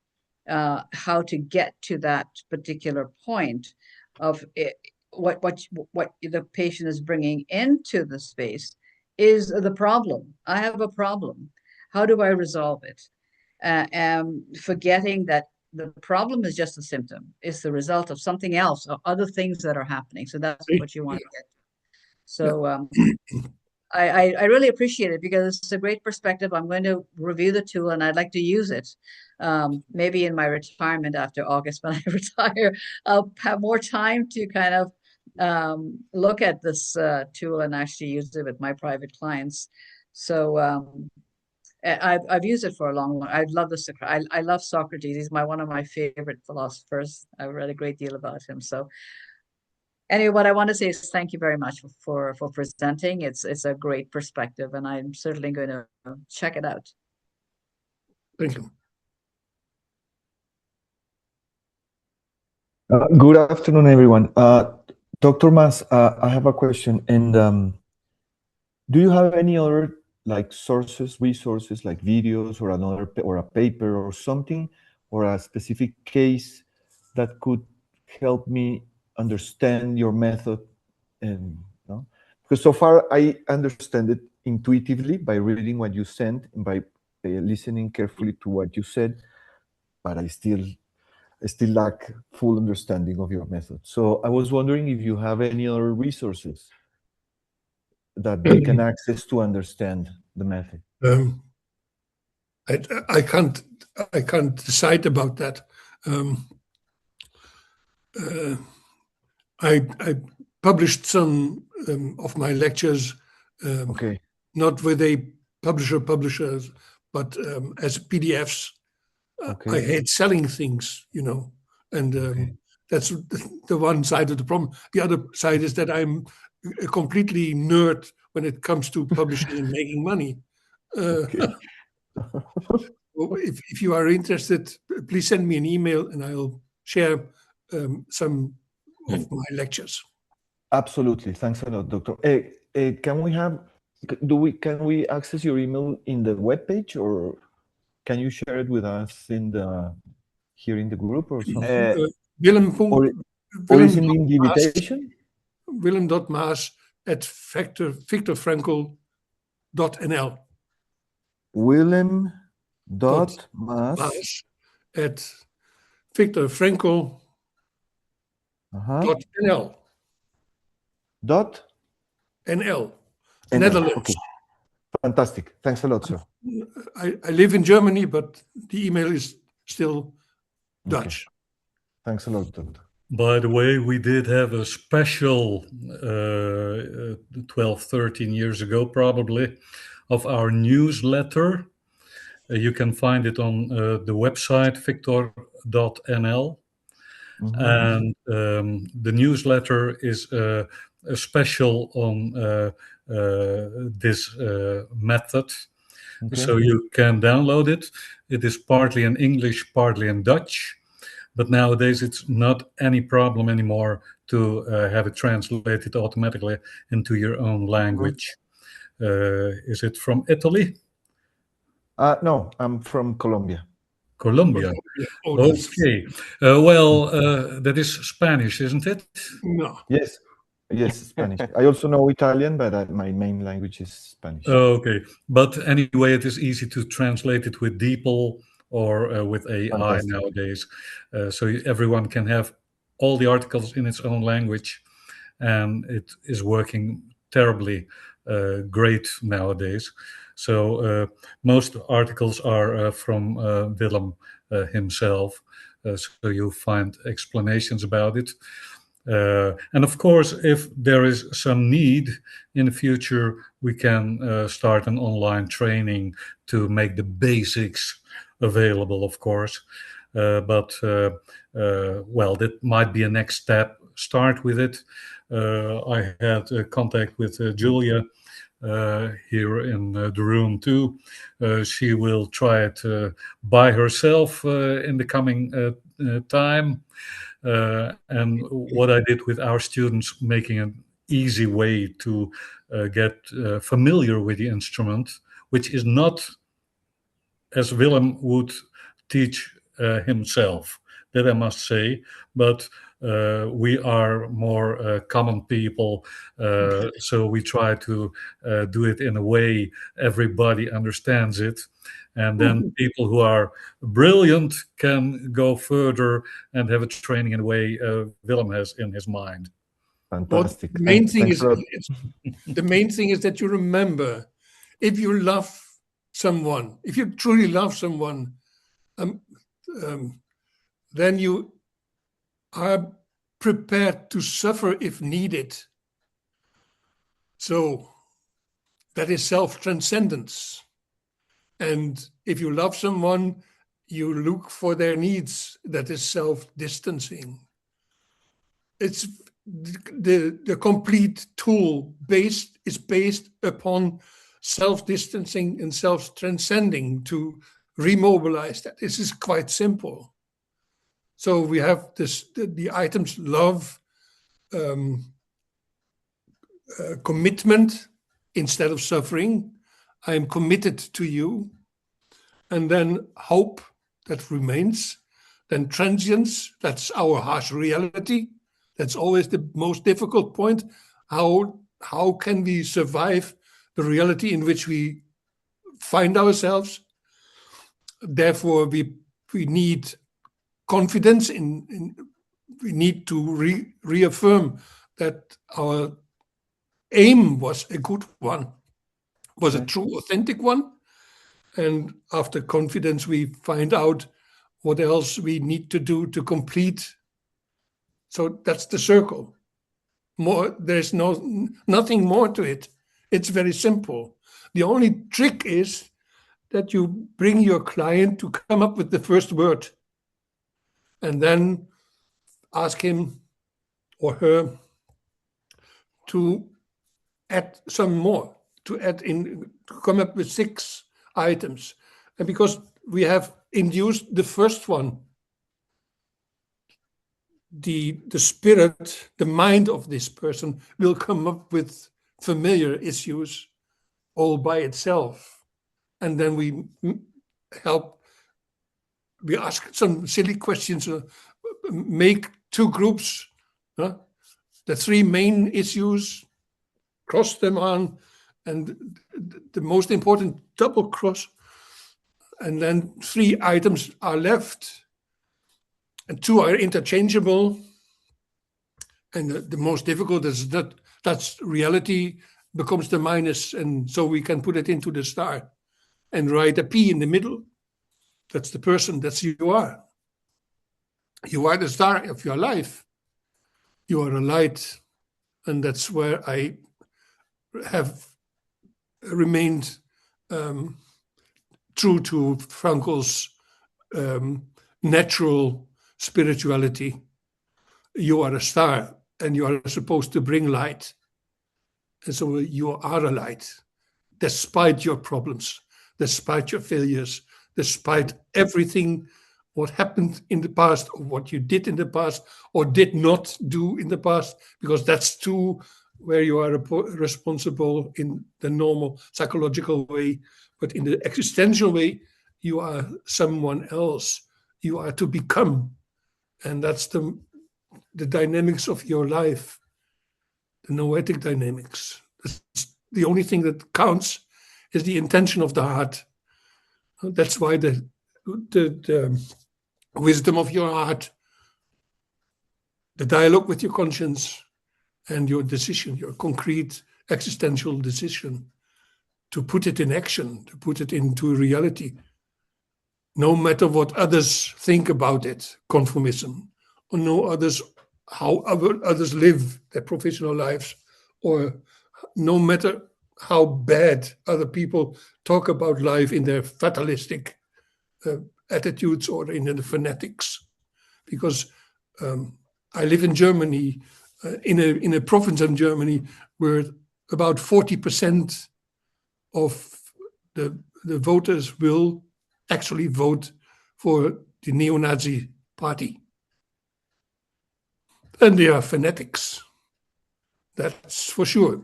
how to get to that particular point of it, what the patient is bringing into the space is the problem. I have a problem. How do I resolve it? Forgetting that the problem is just a symptom. It's the result of something else, or other things that are happening. So that's what you want to get. So I really appreciate it, because it's a great perspective. I'm going to review the tool, and I'd like to use it. Maybe in my retirement after August, when I retire, I'll have more time to kind of look at this tool and actually use it with my private clients. So I've used it for a long time. I love I love Socrates. He's one of my favorite philosophers. I've read a great deal about him. So anyway, what I want to say is thank you very much for presenting. It's a great perspective, and I'm certainly going to check it out. Thank you. Good afternoon, everyone. Dr. Maas, I have a question. And do you have any other resources like videos or a paper or something, or a specific case that could help me understand your method? And because so far I understand it intuitively by reading what you sent and by listening carefully to what you said, but I still lack full understanding of your method. So I was wondering if you have any other resources that they can access to understand the method. I can't decide about that. I published some of my lectures, Okay. not with a publishers, but as PDFs. Okay. I hate selling things, and Okay. that's the one side of the problem. The other side is that I'm a completely nerd when it comes to publishing and making money. Okay. If you are interested, please send me an email and I'll share some of my lectures. Absolutely. Thanks a lot, Doctor. Can we access your email in the webpage, or can you share it with us here in the group or something? Willem or is it in the invitation? Willem.maas@victorfrankl.nl. Willem.maas @victorfrankl.nl. NL. Netherlands. Okay. Fantastic. Thanks a lot, sir. I live in Germany, but the email is still Dutch. Okay. Thanks a lot, Doctor. By the way, we did have a special 12, 13 years ago, probably, of our newsletter. You can find it on the website, victor.nl. Mm-hmm. And the newsletter is a special on this method. Okay. So you can download it. It is partly in English, partly in Dutch. But nowadays it's not any problem anymore to have it translated automatically into your own language. Is it from Italy? No, I'm from Colombia. Colombia. Okay. That is Spanish, isn't it? No. Yes, Spanish. I also know Italian, but my main language is Spanish. Okay. But anyway, it is easy to translate it with DeepL or with AI Fantastic. nowadays. So everyone can have all the articles in its own language, and it is working terribly great nowadays. So most articles are from Willem himself. So you find explanations about it. And of course, if there is some need in the future, we can start an online training to make the basics available, of course. But that might be a next step. Start with it. I had contact with Julia here in the room too. She will try it by herself in the coming time. And what I did with our students, making an easy way to get familiar with the instrument, which is not as Willem would teach himself, that I must say, but we are more common people, so we try to do it in a way everybody understands it. And then people who are brilliant can go further and have a training in a way Willem has in his mind. Fantastic. Well, the main thing Thanks is a lot. the main thing is that you remember, if you love someone, if you truly love someone, then you are prepared to suffer if needed. So that is self-transcendence. And if you love someone, you look for their needs. That is self-distancing. It's the complete tool is based upon self-distancing and self-transcending to remobilize that. This is quite simple. So we have the items: love, commitment instead of suffering. I am committed to you. And then hope, that remains. Then transience, that's our harsh reality. That's always the most difficult point. How can we survive the reality in which we find ourselves? Therefore, we need confidence we need to reaffirm that our aim was a good one, was a true, authentic one. And after confidence, we find out what else we need to do to complete. So that's the circle. There's nothing more to it. It's very simple. The only trick is that you bring your client to come up with the first word, and then ask him or her to add some more, to come up with 6 items. And because we have induced the first one, the spirit, the mind of this person will come up with familiar issues all by itself. And then we ask some silly questions, make 2 groups, the 3 main issues, cross them on, and the most important double cross, and then 3 items are left, and 2 are interchangeable, and the most difficult is that's reality becomes the minus, and so we can put it into the star and write a P in the middle. That's the person, that's you are. You are the star of your life. You are a light, and that's where I have remained true to Frankl's natural spirituality. You are a star, and you are supposed to bring light. And so you are a light, despite your problems, despite your failures, despite everything what happened in the past, or what you did in the past, or did not do in the past, because that's too where you are responsible in the normal psychological way. But in the existential way, you are someone else. You are to become. And that's the dynamics of your life, the noetic dynamics. The only thing that counts is the intention of the heart. That's why the wisdom of your heart, the dialogue with your conscience, and your decision, your concrete existential decision, to put it in action, to put it into reality, no matter what others think about it, conformism, or how others live their professional lives, or no matter how bad other people talk about life in their fatalistic attitudes or in the fanatics. Because I live in Germany, in a province in Germany where about 40% of the voters will actually vote for the neo-Nazi party. And they are fanatics, that's for sure.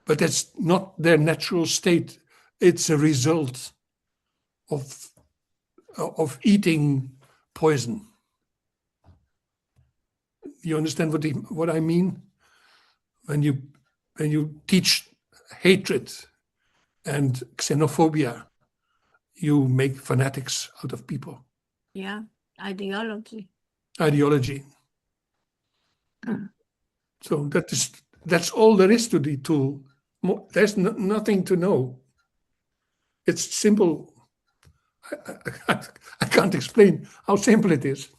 But that's not their natural state. It's a result of eating poison. You understand what I mean? When you teach hatred and xenophobia, you make fanatics out of people. Yeah, ideology. Ideology. So that's all there is to the tool. There's nothing to know. It's simple. I can't explain how simple it is.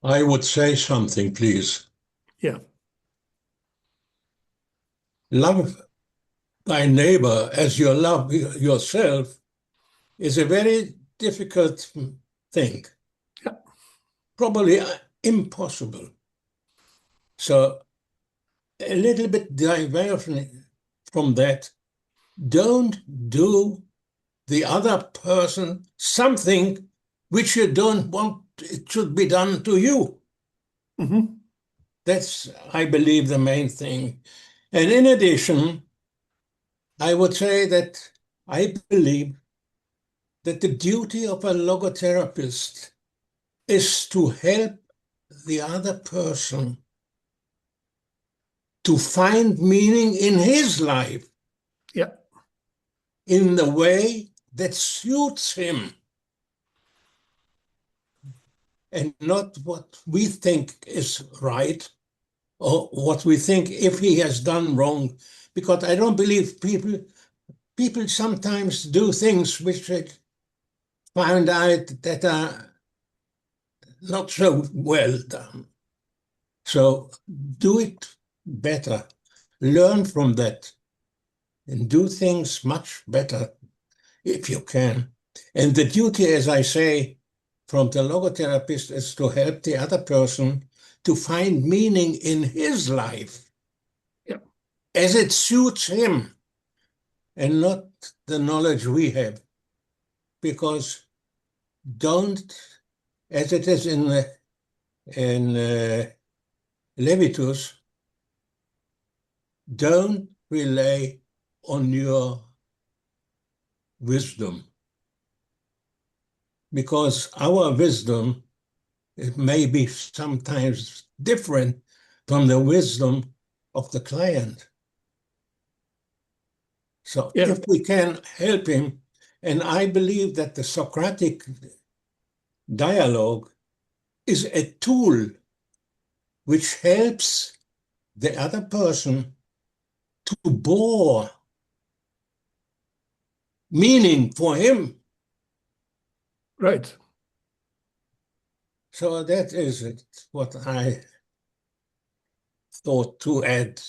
I would say something, please. Yeah. Love thy neighbor as you love yourself is a very difficult thing. Yeah. Probably impossible. So a little bit diversion from that. Don't do the other person something which you don't want it should be done to you. Mm-hmm. That's, I believe, the main thing. And in addition, I would say that I believe that the duty of a logotherapist is to help the other person to find meaning in his life. Yeah. In the way that suits him. And not what we think is right or what we think if he has done wrong. Because I don't believe people sometimes do things which they find out that are not so well done. So do it better. Learn from that and do things much better if you can. And the duty, as I say, from the logotherapist is to help the other person to find meaning in his life. Yeah. As it suits him and not the knowledge we have. Because don't, as it is in Levitus, don't rely on your wisdom. Because our wisdom, it may be sometimes different from the wisdom of the client. So Yeah. if we can help him, and I believe that the Socratic dialogue is a tool which helps the other person to bore meaning for him. Right. So that is what I thought to add.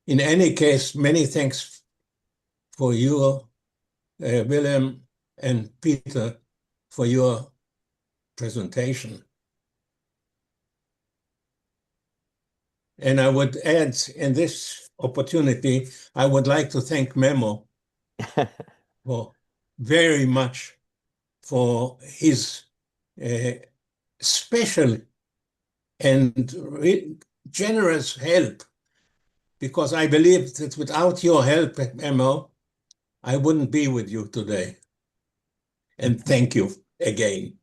In any case, many thanks for you, Willem and Peter, for your presentation. And I would add in this opportunity, I would like to thank Memo for very much for his special and generous help, because I believe that without your help, Memo, I wouldn't be with you today. And thank you again.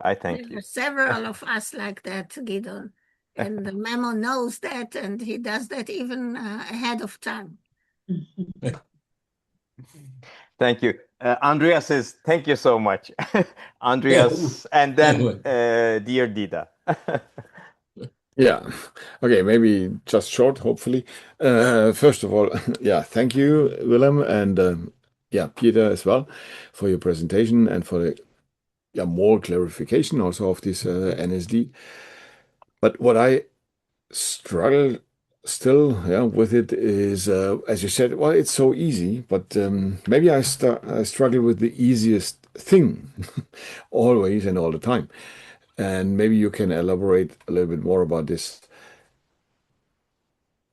I thank There you. are several of us like that, Guido. And the Memo knows that, and he does that even ahead of time. Thank you. Andrea says, thank you so much. Andreas, and then dear Dida. Yeah. Okay, maybe just short, hopefully. First of all, yeah, thank you, Willem, and yeah, Peter as well, for your presentation and for the more clarification also of this NSD. But what I struggle still with it is, as you said, well, it's so easy, but maybe I struggle with the easiest thing always and all the time. and maybe you can elaborate a little bit more about this.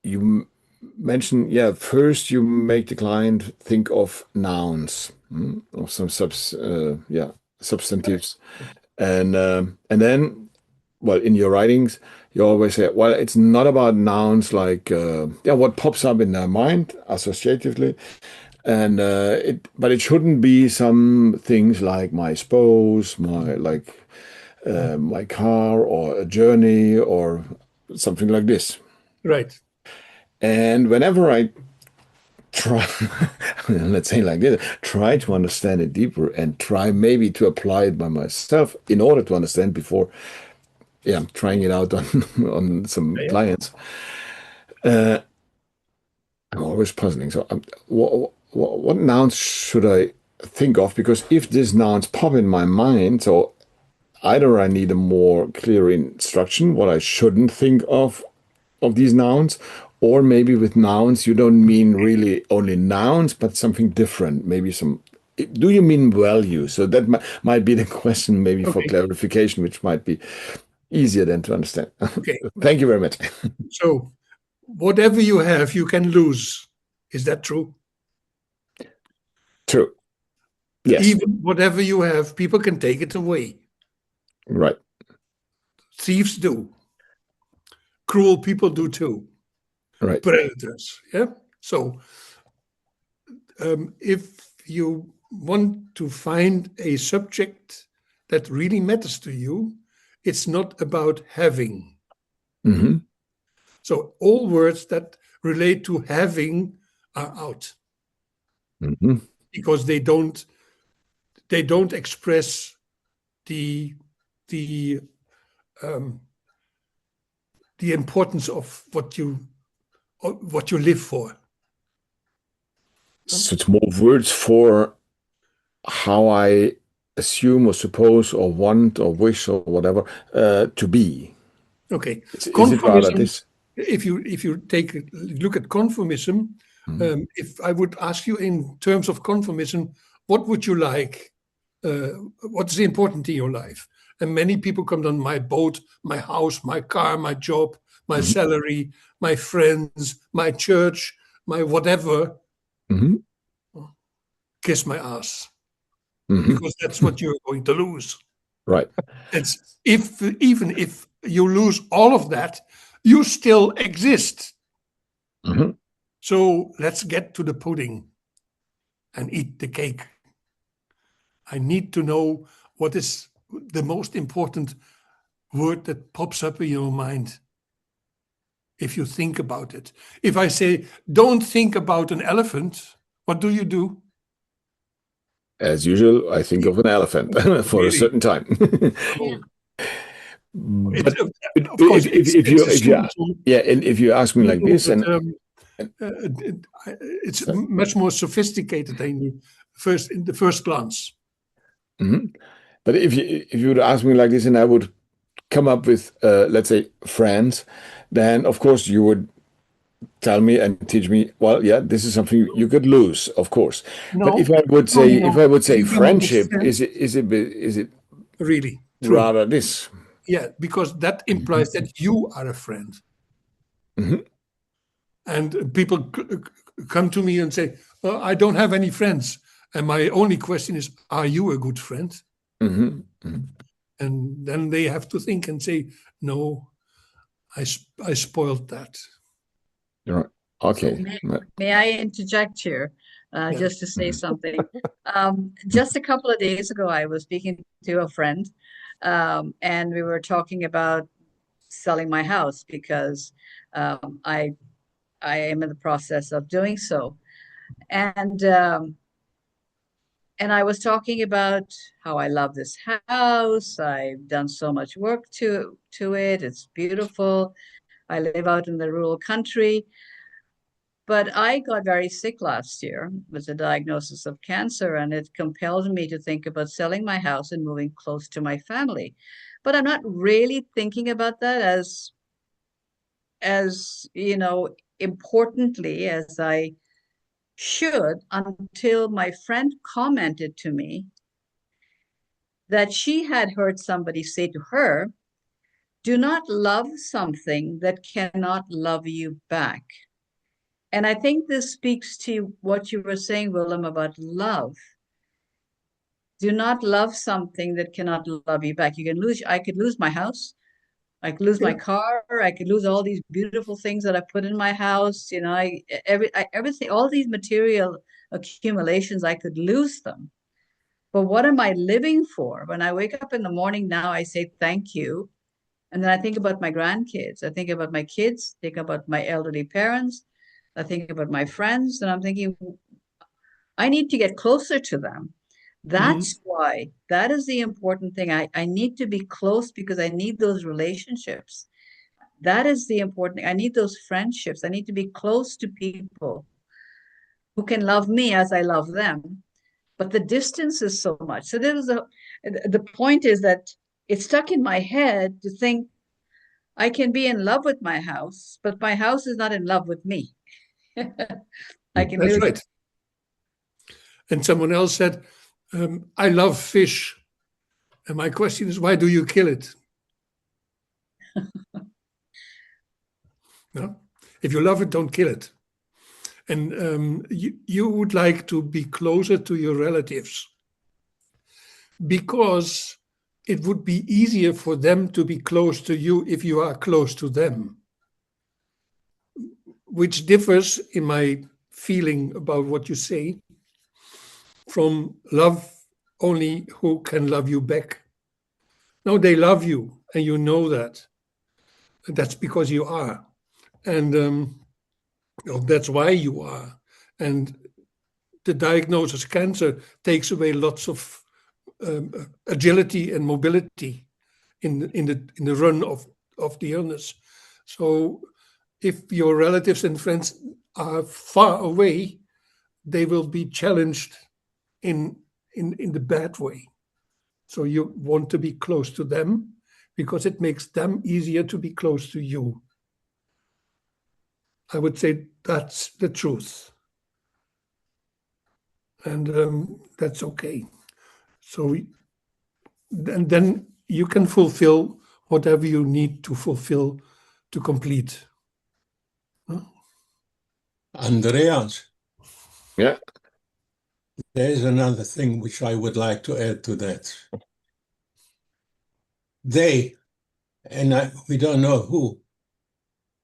You mentioned, yeah, first you make the client think of nouns, of some substantives, and then, well, in your writings, you always say, well, it's not about nouns like what pops up in their mind associatively, and but it shouldn't be some things like my spouse, my car, or a journey, or something like this. Right. And whenever I try, let's say like this, try to understand it deeper and try maybe to apply it by myself in order to understand before, trying it out on some clients. I'm always puzzling. So, what nouns should I think of? Because if these nouns pop in my mind, so either I need a more clear instruction what I shouldn't think of these nouns, or maybe with nouns you don't mean really only nouns, but something different. Maybe some. Do you mean value? So that might be the question, maybe for clarification, which might be easier then to understand. Okay. Thank you very much. So, whatever you have, you can lose. Is that true? True. Yes. Even whatever you have, people can take it away. Right. Thieves do. Cruel people do too. Right. Predators. Yeah. So, if you want to find a subject that really matters to you, it's not about having. Mm-hmm. So all words that relate to having are out, because they don't express the importance of what you live for. So it's more words for how I assume or suppose or want or wish or whatever to be. Okay. Is it rather this? If you take a look at conformism, if I would ask you in terms of conformism, what would you like? What's important in your life? And many people come on my boat, my house, my car, my job, my salary, my friends, my church, my whatever. Kiss my ass, because that's what you're going to lose. Right. It's even if you lose all of that, you still exist. So let's get to the pudding and eat the cake. I need to know what is the most important word that pops up in your mind. If you think about it. If I say, don't think about an elephant, what do you do? As usual, I think of an elephant for a certain time. But if you ask me like this, and it's much more sophisticated than in the first glance. But if you would ask me like this, and I would come up with let's say friends, then of course you would tell me and teach me, well, yeah, this is something you could lose, of course. No, but if I would say friendship, is it really rather true? This? Yeah, because that implies that you are a friend. And people come to me and say, oh, I don't have any friends. And my only question is, are you a good friend? And then they have to think and say, no, I spoiled that. Right. Okay. So may I interject here just to say something? Just a couple of days ago, I was speaking to a friend, and we were talking about selling my house because I am in the process of doing so. And I was talking about how I love this house. I've done so much work to it. It's beautiful. I live out in the rural country. But I got very sick last year with a diagnosis of cancer, and it compelled me to think about selling my house and moving close to my family. But I'm not really thinking about that as importantly as I should, until my friend commented to me that she had heard somebody say to her, do not love something that cannot love you back. And I think this speaks to what you were saying, Willem, about love. Do not love something that cannot love you back. I could lose my house. I could lose my car. I could lose all these beautiful things that I put in my house. You know, everything, all these material accumulations, I could lose them. But what am I living for? When I wake up in the morning now, I say thank you. And then I think about my grandkids. I think about my kids, think about my elderly parents. I think about my friends, and I'm thinking, I need to get closer to them. That's why, that is the important thing. I need to be close because I need those relationships. That is the important thing. I need those friendships. I need to be close to people who can love me as I love them. But the distance is so much. So the point is that it's stuck in my head to think I can be in love with my house, but my house is not in love with me. That's right. And someone else said, I love fish. And my question is, why do you kill it? No? If you love it, don't kill it. And you would like to be closer to your relatives because it would be easier for them to be close to you if you are close to them, which differs in my feeling about what you say from love only who can love you back. No, they love you, and you know that. That's because you are. And that's why you are. And the diagnosis of cancer takes away lots of agility and mobility in the run of the illness. So if your relatives and friends are far away, they will be challenged in the bad way. So you want to be close to them because it makes them easier to be close to you. I would say that's the truth. And that's okay. So then you can fulfill whatever you need to fulfill to complete. Huh? Andreas. Yeah. There is another thing which I would like to add to that. We don't know who,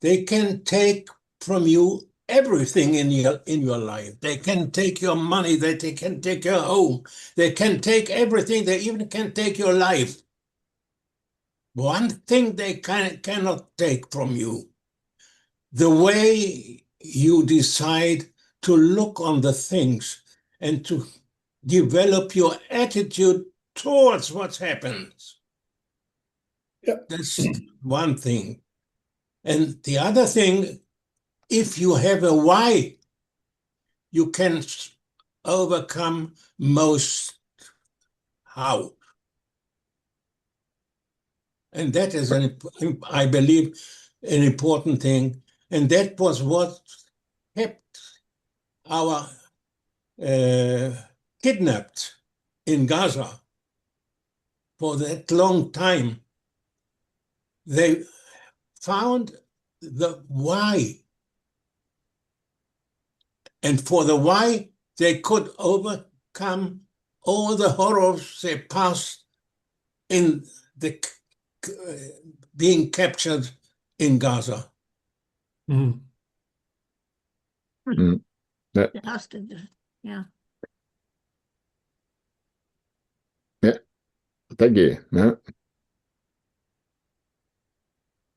they can take from you everything in your life. They can take your money, they can take your home, they can take everything, they even can take your life. One thing they cannot take from you, the way you decide to look on the things and to develop your attitude towards what happens. Yeah. That's one thing. And the other thing, if you have a why, you can overcome most how. And that is, I believe, an important thing. And that was what kept our kidnapped in Gaza for that long time. They found the why. And for the why, they could overcome all the horrors they passed in the being captured in Gaza. Mm. Yeah. The hostages, yeah. Yeah. Thank you. Yeah.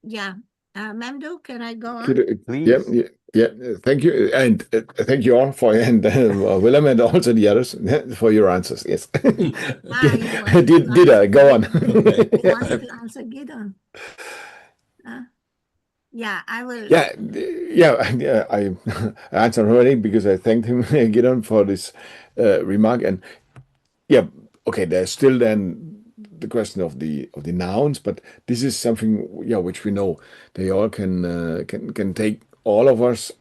Yeah. Mamdouh, can I go on? Please. Yeah. Thank you. And thank you all for, and Willem and also the others for your answers. Yes. Did go on. You wanted to answer Gideon. Yeah, I will. Yeah. I answered already because I thanked him, Gideon, for this remark. And yeah, okay, there's still then the question of the nouns, but this is something which we know they all can take all of us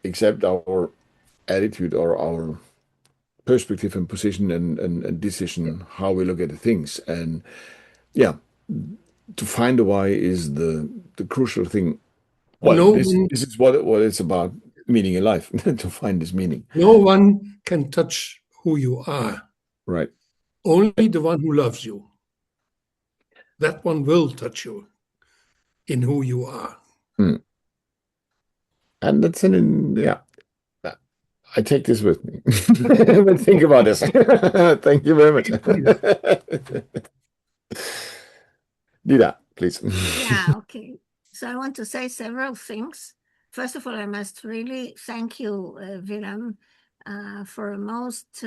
except our attitude or our perspective and position and decision how we look at the things. And yeah, to find the why is the crucial thing. Well, this is what it's about, meaning in life, to find this meaning. No one can touch who you are. Right. Only the one who loves you. That one will touch you in who you are. And that's yeah. I take this with me. But think about this. Thank you very much. Dida, please. Yeah, okay. So I want to say several things. First of all, I must really thank you, Willem, for a most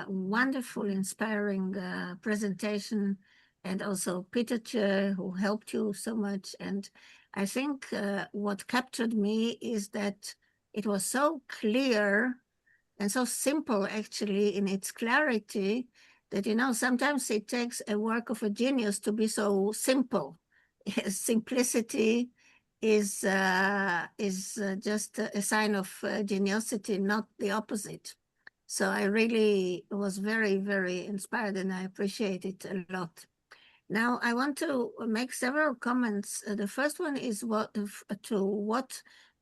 wonderful, inspiring presentation, and also Peter, who helped you so much. And I think what captured me is that it was so clear and so simple, actually, in its clarity, that, you know, sometimes it takes a work of a genius to be so simple. Simplicity is just a sign of geniusity, not the opposite. So I really was very, very inspired, and I appreciate it a lot. Now, I want to make several comments. The first one is what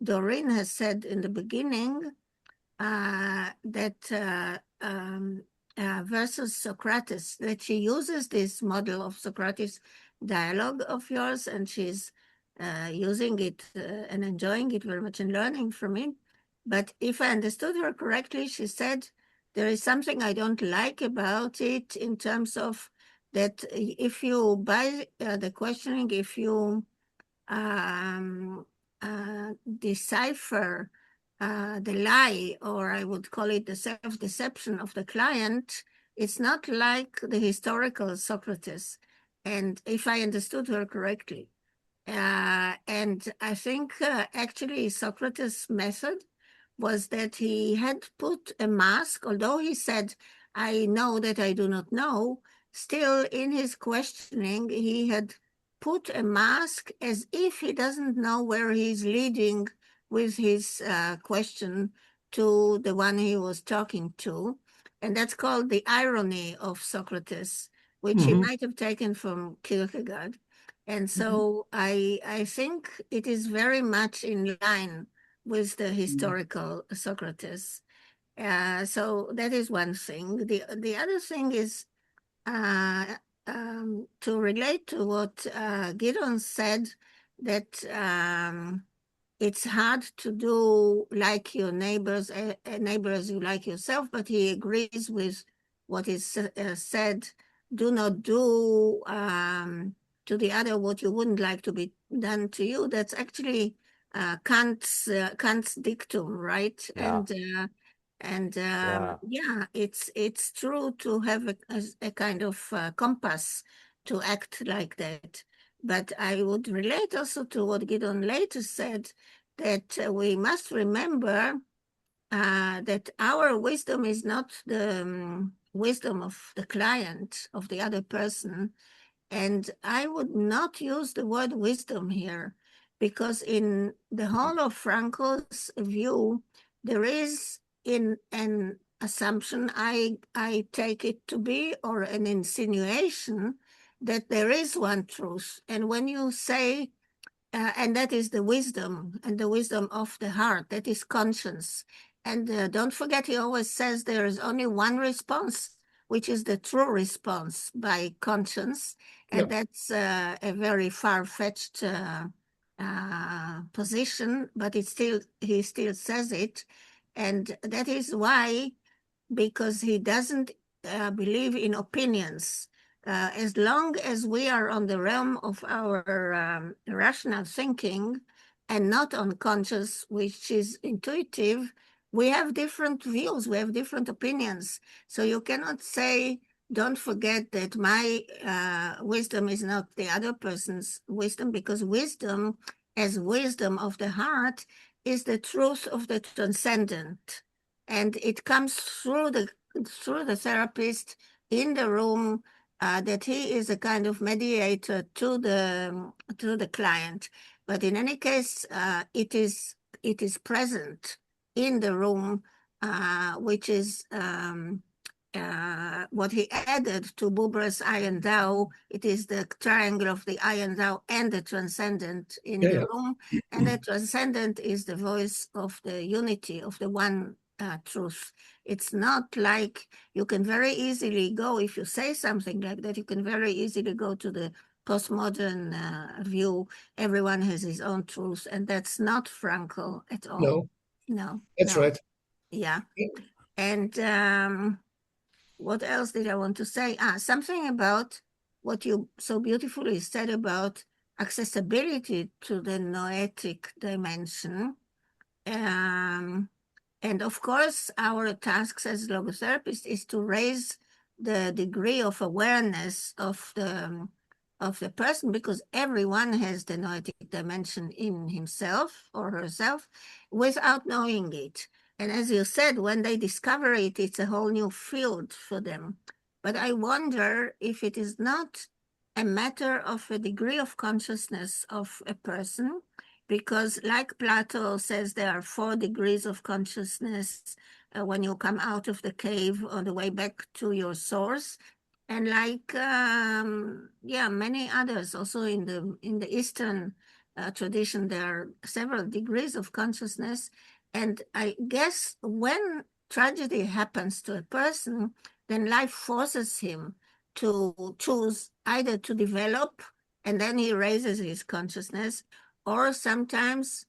Doreen has said in the beginning, that versus Socrates, that she uses this model of Socratic dialogue of yours, and she's using it and enjoying it very much and learning from it. But if I understood her correctly, she said there is something I don't like about it, in terms of that if you, by the questioning, if you decipher the lie, or I would call it the self-deception of the client, it's not like the historical Socrates. And if I understood her correctly, and I think actually Socrates' method was that he had put a mask, although he said, I know that I do not know, still in his questioning, he had put a mask as if he doesn't know where he's leading with his question to the one he was talking to. And that's called the irony of Socrates, which he might have taken from Kierkegaard. And so I think it is very much in line with the historical Socrates. So that is one thing. The other thing is to relate to what Gideon said, that it's hard to do like your neighbors, a neighbor as you like yourself, but he agrees with what is said. Do not do to the other what you wouldn't like to be done to you. That's actually Kant's dictum, right? Yeah. Yeah, it's true to have a kind of compass to act like that. But I would relate also to what Gideon later said, that we must remember that our wisdom is not the wisdom of the client, of the other person. And I would not use the word wisdom here, because in the whole of Frankel's view, there is in an assumption, I take it to be, or an insinuation, that there is one truth. And when you say, and that is the wisdom, and the wisdom of the heart, that is conscience. And don't forget, he always says there is only one response, which is the true response by conscience. And that's a very far-fetched position, but he still says it. And that is why, because he doesn't believe in opinions. As long as we are on the realm of our rational thinking and not unconscious, which is intuitive, we have different views, we have different opinions. So you cannot say, don't forget that my wisdom is not the other person's wisdom, because wisdom, as wisdom of the heart, is the truth of the transcendent. And it comes through the therapist in the room, that he is a kind of mediator to the client. But in any case, it is present in the room, which is what he added to Buber's I and Thou, it is the triangle of the I and Thou and the transcendent in the room. And the transcendent is the voice of the unity, of the one truth. It's not like you can very easily go, if you say something like that, you can very easily go to the postmodern view. Everyone has his own truth, and that's not Frankl at all. No, that's right. Yeah. And what else did I want to say? Something about what you so beautifully said about accessibility to the noetic dimension. And of course, our tasks as logotherapists is to raise the degree of awareness of the person, because everyone has the noetic dimension in himself or herself without knowing it. And as you said, when they discover it, it's a whole new field for them. But I wonder if it is not a matter of a degree of consciousness of a person, because like Plato says, there are 4 degrees of consciousness when you come out of the cave on the way back to your source. And like, many others, also in the Eastern tradition, there are several degrees of consciousness. And I guess when tragedy happens to a person, then life forces him to choose either to develop, and then he raises his consciousness, or sometimes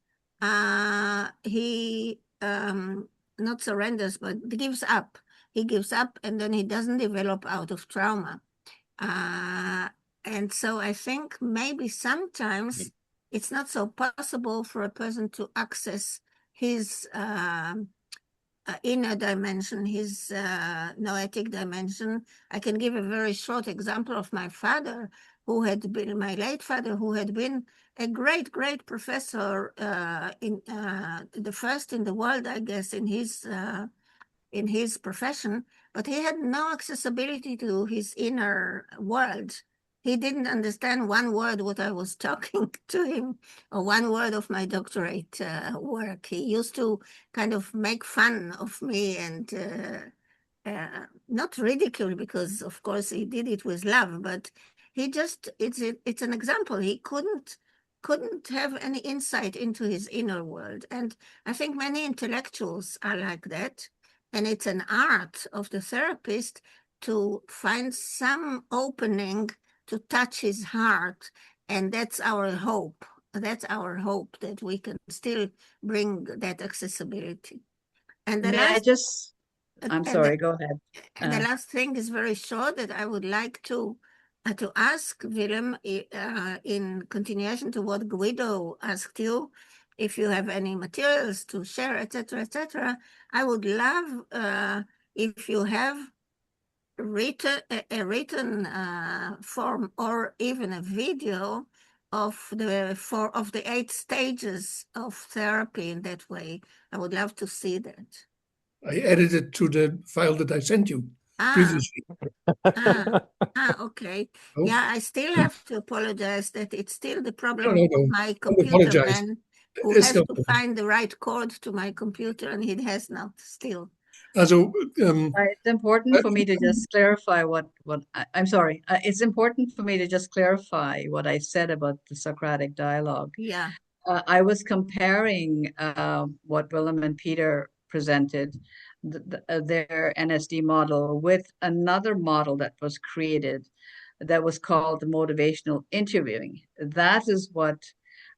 he not surrenders, but gives up. He gives up, and then he doesn't develop out of trauma. And so I think maybe sometimes it's not so possible for a person to access his inner dimension, his noetic dimension. I can give a very short example of my father, who had been, my late father, who had been a great, great professor, in the first in the world, I guess, in his profession, but he had no accessibility to his inner world. He didn't understand one word what I was talking to him, or one word of my doctorate work. He used to kind of make fun of me and not ridicule, because of course he did it with love, but he just, it's an example. He couldn't have any insight into his inner world. And I think many intellectuals are like that. And it's an art of the therapist to find some opening to touch his heart. And that's our hope. That's our hope, that we can still bring that accessibility. And the I'm sorry, go ahead. And the last thing is very short, that I would like to ask Willem, in continuation to what Guido asked you, if you have any materials to share, etc., etc. I would love if you have a written form, or even a video of the 8 stages of therapy in that way. I would love to see that. I added it to the file that I sent you previously. Okay. Yeah, I still have to apologize that it's still the problem No, of my computer man, who has to find the right cord to my computer, and he has not still. It's important for me to just clarify I'm sorry. It's important for me to just clarify what I said about the Socratic dialogue. Yeah. I was comparing what Willem and Peter presented, their NSD model, with another model that was created that was called the motivational interviewing. That is what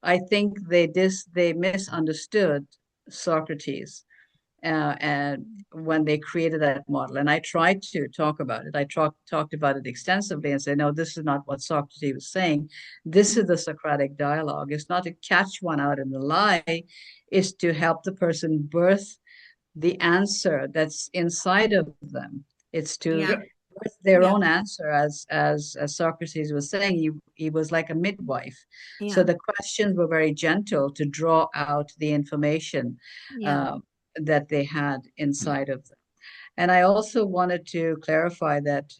I think they misunderstood Socrates and when they created that model. And I tried to talk about it. I talked about it extensively and said, no, this is not what Socrates was saying. This is the Socratic dialogue. It's not to catch one out in the lie. It's to help the person birth the answer that's inside of them. It's to birth their own answer, as Socrates was saying. He was like a midwife. So the questions were very gentle to draw out the information that they had inside of them. And I also wanted to clarify that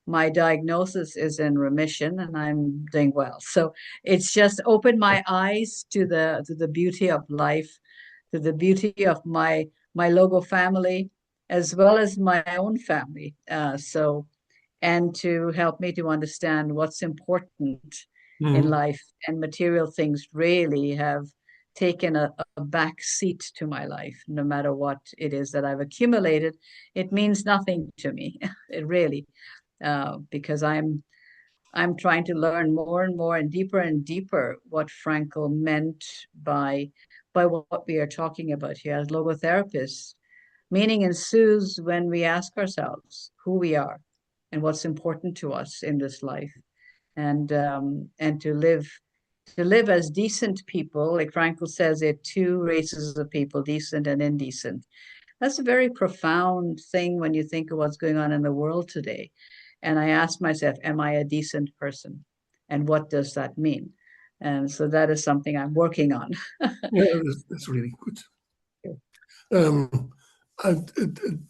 my diagnosis is in remission and I'm doing well. So it's just opened my eyes to the beauty of life, to the beauty of my Logo family, as well as my own family. And to help me to understand what's important in life, and material things really have taken a back seat to my life. No matter what it is that I've accumulated, it means nothing to me. It really, because I'm trying to learn more and more and deeper what Frankl meant by what we are talking about here as logotherapists. Meaning ensues when we ask ourselves who we are and what's important to us in this life, and to live as decent people. Like Frankl says, there are two races of people, decent and indecent. That's a very profound thing when you think of what's going on in the world today. And I ask myself, am I a decent person? And what does that mean? And so that is something I'm working on. Yeah, that's really good.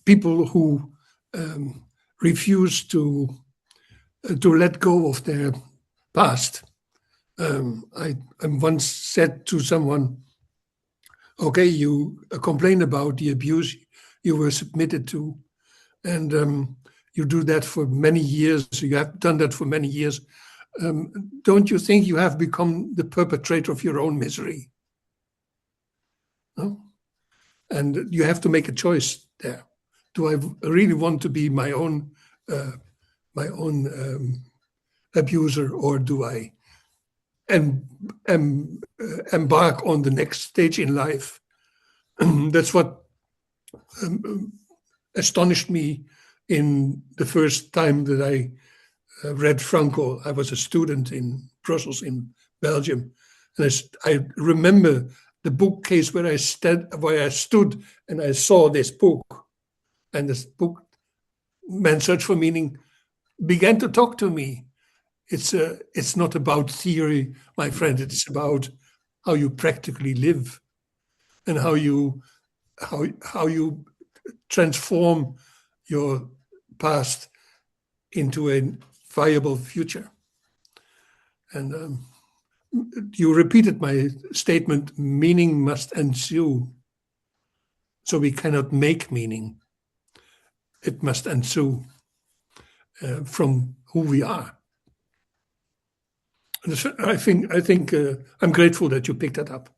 People who refuse to let go of their past. I once said to someone, okay, you complain about the abuse you were submitted to, and you do that for many years. You have done that for many years. Don't you think you have become the perpetrator of your own misery? No? And you have to make a choice there. Do I really want to be my own abuser, or do I embark on the next stage in life? That's what astonished me in the first time that I read Frankl. I was a student in Brussels, in Belgium, and I remember the bookcase where I stood and I saw this book, and this book, Man's Search for Meaning, began to talk to me. It's not about theory, my friend. It's about how you practically live, and how you transform your past into a viable future. And you repeated my statement, meaning must ensue. So we cannot make meaning. It must ensue from who we are. And I think I'm grateful that you picked that up.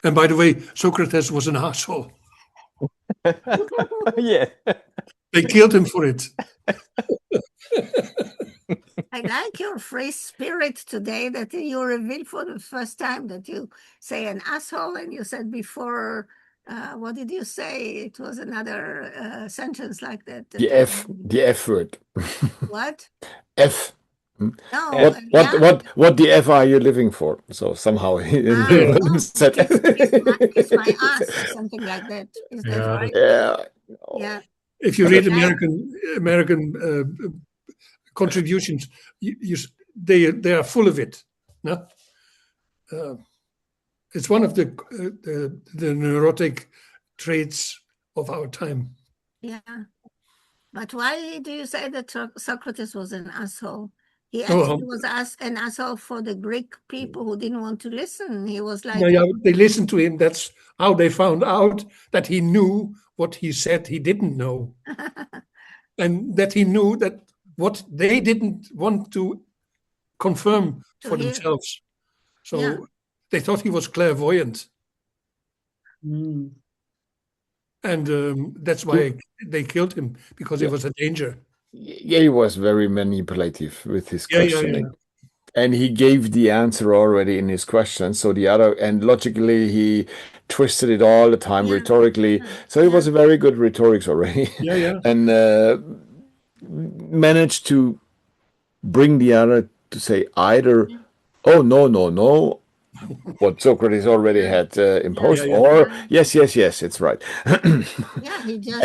And by the way, Socrates was an asshole. Yeah. They killed him for it. I like your free spirit today, that you revealed for the first time that you say an asshole, and you said before, what did you say? It was another sentence like that. The F word. What? F. No. What the F are you living for? So somehow said kiss my ass or something like that. Is that right? Yeah. Yeah. If you read American contributions, they are full of it. No? It's one of the neurotic traits of our time. Yeah. But why do you say that Socrates was an asshole? He actually was an asshole for the Greek people who didn't want to listen. He was like... Yeah, they listened to him. That's how they found out that he knew what he said he didn't know. And that he knew that what they didn't want to confirm for themselves. So they thought he was clairvoyant. And that's why they killed him, because he was a danger. Yeah, he was very manipulative with his questioning. And he gave the answer already in his question. So and logically, he twisted it all the time rhetorically. So he was a very good rhetorics already. And managed to bring the other to say either, oh, no, what Socrates already had imposed, or yes, it's right. And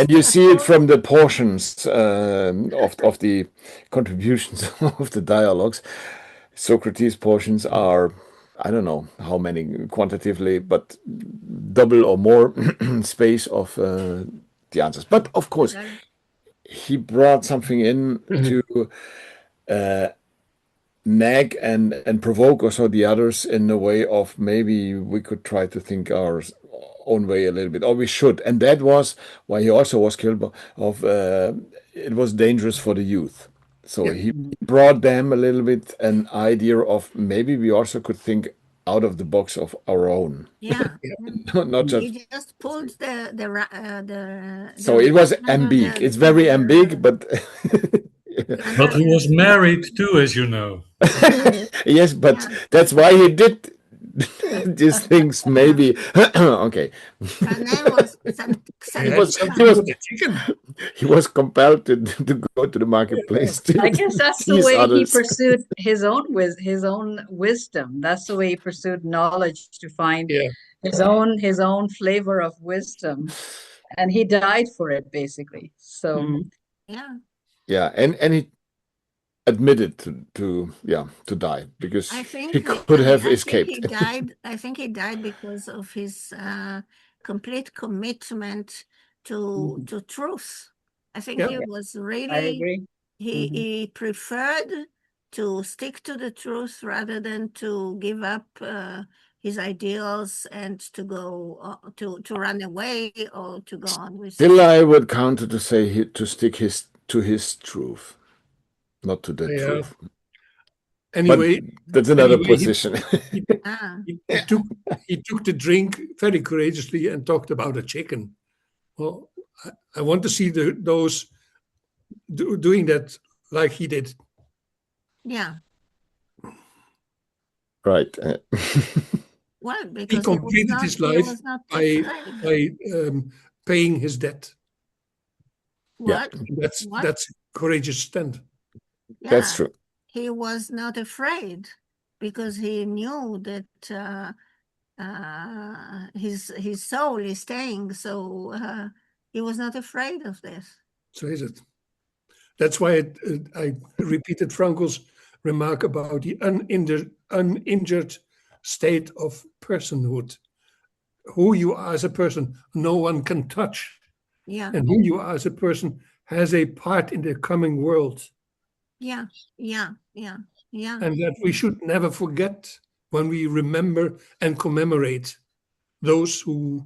you see it from the portions of the contributions of the dialogues. Socrates' portions are, I don't know how many quantitatively, but double or more space of the answers. But of course, he brought something in to nag and provoke also the others in a way of maybe we could try to think own way a little bit, or we should. And that was why he also was killed it was dangerous for the youth. So he brought them a little bit an idea of maybe we also could think out of the box of our own. Yeah. Not just. He just pulled the So it was ambiguous. It's very ambiguous, but. But he was married too, as you know. Yes, but that's why he did these things. Maybe okay. He was compelled to go to the marketplace. I guess that's the way he pursued his own wisdom. That's the way he pursued knowledge, to find his own flavor of wisdom, and he died for it, basically. So and he admitted to die because he could have escaped. I think he died because of his complete commitment to truth. I think he was really, I agree. He preferred to stick to the truth rather than to give up his ideals and to go to run away or to go on with. Still, I would counter to say to stick to his truth, not to the truth. Anyway, but that's another position. He took the drink very courageously and talked about a chicken. Well, I want to see those doing that like he did. Yeah. Right. Well, because he completed his life by paying his debt. What? That's a courageous stand. Yeah. That's true. He was not afraid because he knew that his soul is staying. So he was not afraid of this. So is it? That's why I repeated Frankel's remark about the uninjured state of personhood. Who you are as a person, no one can touch. Yeah. And who you are as a person has a part in the coming world. Yeah. And that we should never forget when we remember and commemorate those who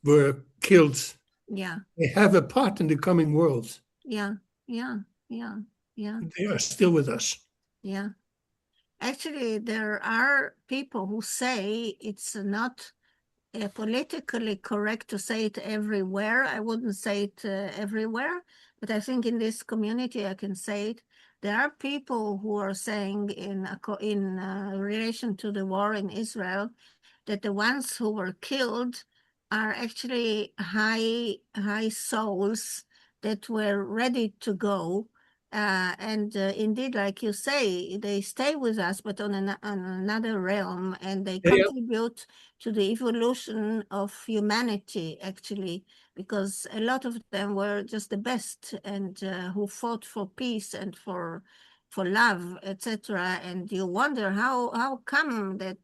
were killed. Yeah. They have a part in the coming world. Yeah. They are still with us. Yeah. Actually, there are people who say it's not politically correct to say it everywhere. I wouldn't say it everywhere, but I think in this community I can say it. There are people who are saying in relation to the war in Israel that the ones who were killed are actually high souls that were ready to go. And indeed, like you say, they stay with us, but on another realm, and they contribute to the evolution of humanity, actually, because a lot of them were just the best and who fought for peace and for love, etc. And you wonder how come that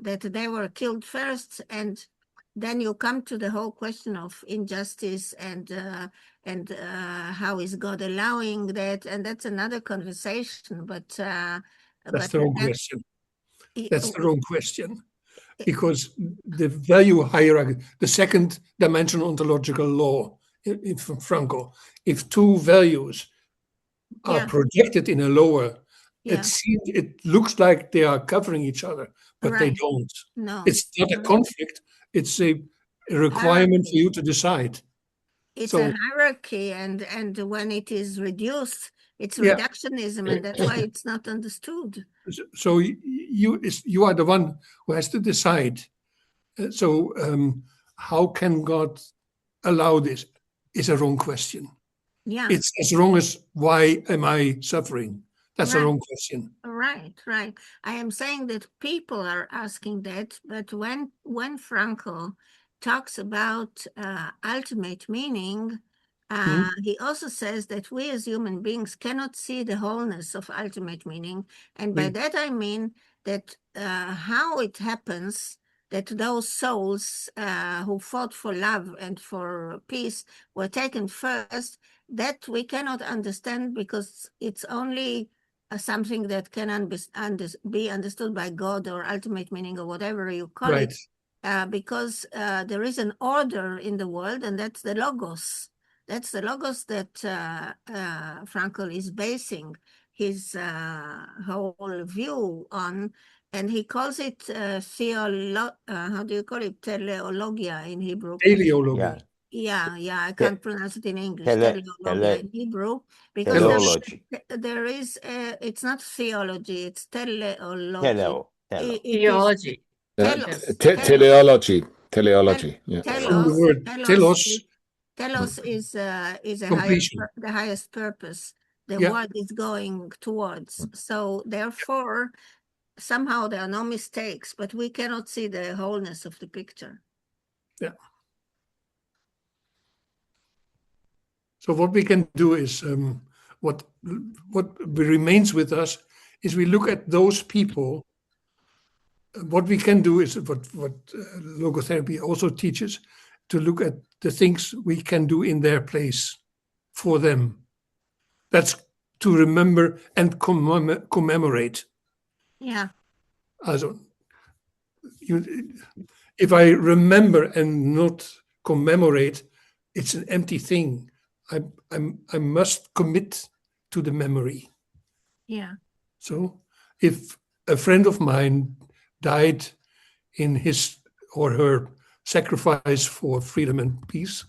they were killed first, and then you come to the whole question of injustice and how is God allowing that? And that's another conversation. But that's the wrong question. That's the wrong question, because the value hierarchy, the second dimension ontological law from Frankel, if two values are projected in a lower, it looks like they are covering each other, but they don't. No, it's not a conflict. It's a requirement for you to decide. It's a hierarchy, and when it is reduced, it's reductionism, and that's why it's not understood. So you are the one who has to decide. So how can God allow this? Is a wrong question. Yeah, it's as wrong as why am I suffering? That's a wrong question. Right. I am saying that people are asking that, but when Frankel talks about ultimate meaning, he also says that we as human beings cannot see the wholeness of ultimate meaning. And by that I mean that how it happens that those souls who fought for love and for peace were taken first, that we cannot understand because it's only something that can be understood by God or ultimate meaning or whatever you call it. because there is an order in the world, and that's the logos. That's the logos that Frankl is basing his whole view on, and he calls it how do you call it? Teleologia in Hebrew. Teleology. Yeah, I can't pronounce it in English. Teleologia in Hebrew, because teleology. there is it's not theology, it's teleology. Theology. Teleology. Teleology. Yeah. From the word telos. Telos is the highest purpose. The world is going towards. So therefore, somehow there are no mistakes, but we cannot see the wholeness of the picture. Yeah. So what we can do is what remains with us is we look at those people. What we can do is what logotherapy also teaches, to look at the things we can do in their place for them. That's to remember and commemorate. Yeah. Also, if I remember and not commemorate, it's an empty thing. I must commit to the memory. Yeah. So if a friend of mine died in his or her sacrifice for freedom and peace,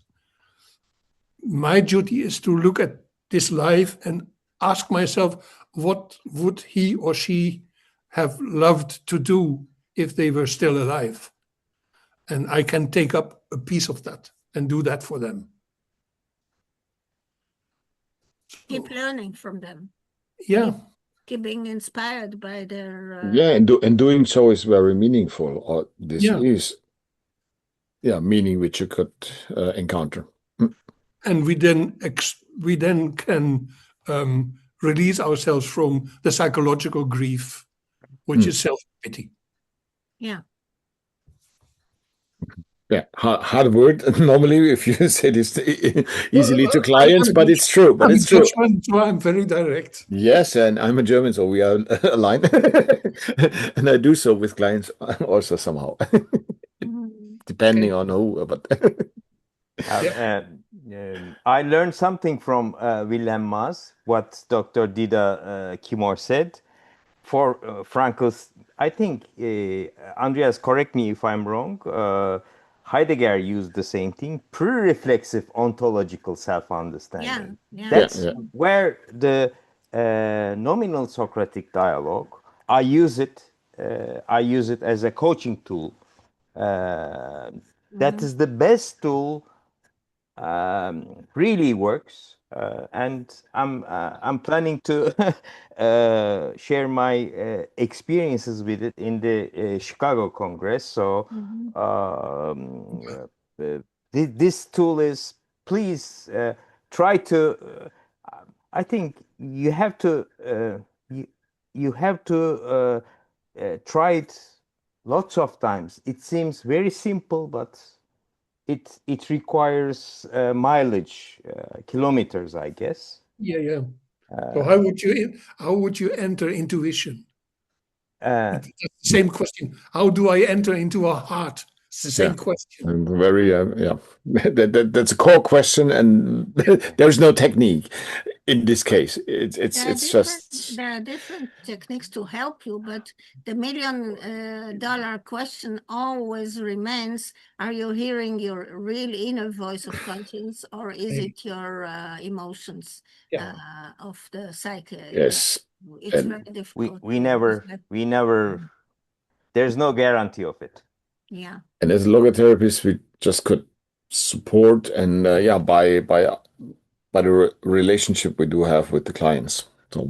my duty is to look at this life and ask myself, what would he or she have loved to do if they were still alive? And I can take up a piece of that and do that for them. Keep learning from them. Yeah. Keep being inspired by their... Yeah, and doing so is very meaningful. Or this is meaning which you could encounter. And we then can release ourselves from the psychological grief, which is self-pity. Yeah. Yeah, hard word normally if you say this easily to clients, but it's true. But it's true. So I'm very direct. Yes, and I'm a German, so we are aligned. And I do so with clients also somehow, depending on who. But I learned something from Willem Maas, what Dr. Dida Kimor said. For Frankl's, I think, Andreas, correct me if I'm wrong, Heidegger used the same thing, pre-reflexive ontological self-understanding. That's where the nominal Socratic dialogue, I use it as a coaching tool. That is the best tool, really works. And I'm planning to share my experiences with it in the Chicago Congress. So this tool is, please try to. I think you have to try it lots of times. It seems very simple, but it requires mileage, kilometers, I guess. Yeah. So how would you enter intuition? It's the same question. How do I enter into a heart? It's the same question. And very that's a core question, and there's no technique in this case. It's just there are different techniques to help you, but the $1 million question always remains: are you hearing your real inner voice of conscience, or is it your emotions of the psyche? Yes, it's very difficult. We never. There's no guarantee of it. Yeah. And as logotherapists, we just could support and by the relationship we do have with the clients. So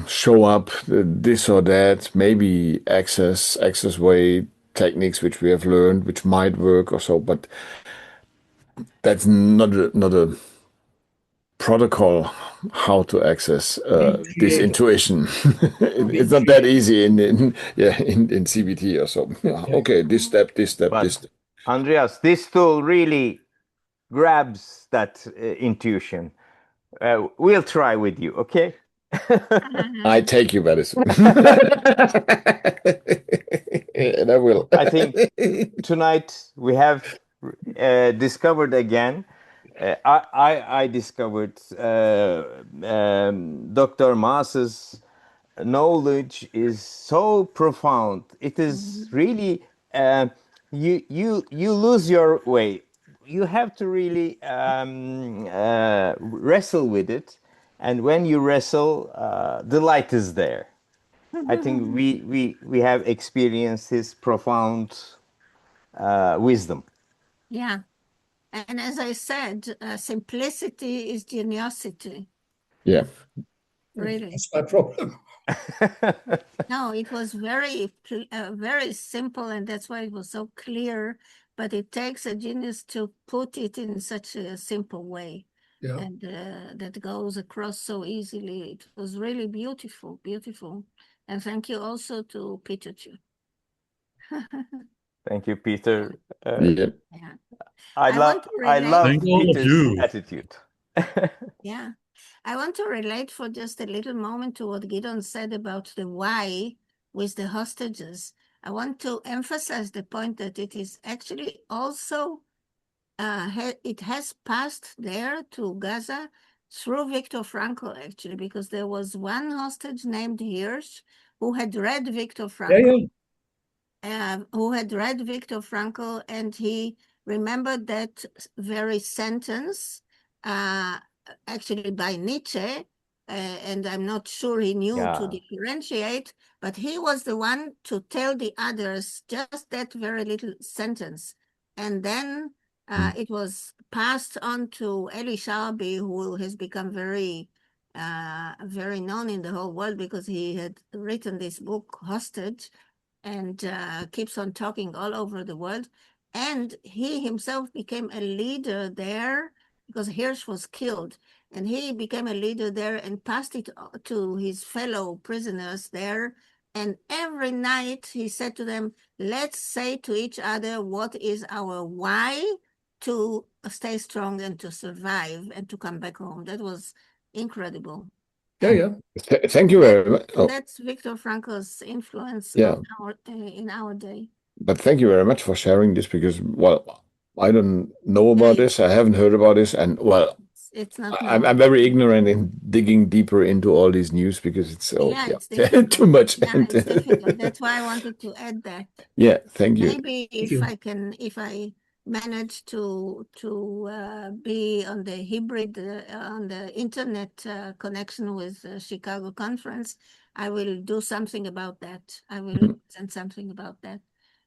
show up this or that, maybe access way techniques which we have learned, which might work or so, but that's not a protocol how to access this intuition. It's not that easy in CBT or so. Okay, this step, this step, but this step. Andreas, this tool really grabs that intuition. We'll try with you, okay? I take you very soon. And I will. I think tonight we have discovered again. I discovered Dr. Maas's knowledge is so profound. It is really you lose your way. You have to really wrestle with it, and when you wrestle, the light is there. I think we have experienced his profound wisdom. Yeah. And as I said, simplicity is geniusity. Yeah. Really. That's my problem. No, it was very simple, and that's why it was so clear. But it takes a genius to put it in such a simple way, Yeah. and that goes across so easily. It was really beautiful, beautiful. And thank you also to Peter too. Thank you, Peter. Yeah. Yeah. I love Thank all of Peter's you. attitude. Yeah. I want to relate for just a little moment to what Gideon said about the why with the hostages. I want to emphasize the point that it is actually also, it has passed there to Gaza through Viktor Frankl, actually, because there was one hostage named Hirsch who had read Viktor Frankl. Who had read Viktor Frankl, and he remembered that very sentence, actually by Nietzsche, and I'm not sure he knew to differentiate, but he was the one to tell the others just that very little sentence. And then it was passed on to Eli Sharabi, who has become very known in the whole world because he had written this book, Hostage, and keeps on talking all over the world. And he himself became a leader there because Hirsch was killed. And he became a leader there and passed it to his fellow prisoners there. And every night he said to them, let's say to each other what is our why to stay strong and to survive and to come back home. That was incredible. Yeah. Thank you very much. That's Viktor Frankl's influence in our day. But thank you very much for sharing this because, well, I don't know about this. I haven't heard about this. And, well, it's not I'm very ignorant in digging deeper into all these news because it's too much. Yeah, it's difficult. That's why I wanted to add that. Yeah, thank you. Maybe if I manage to be on the hybrid, on the internet connection with the Chicago conference, I will do something about that. I will present something about that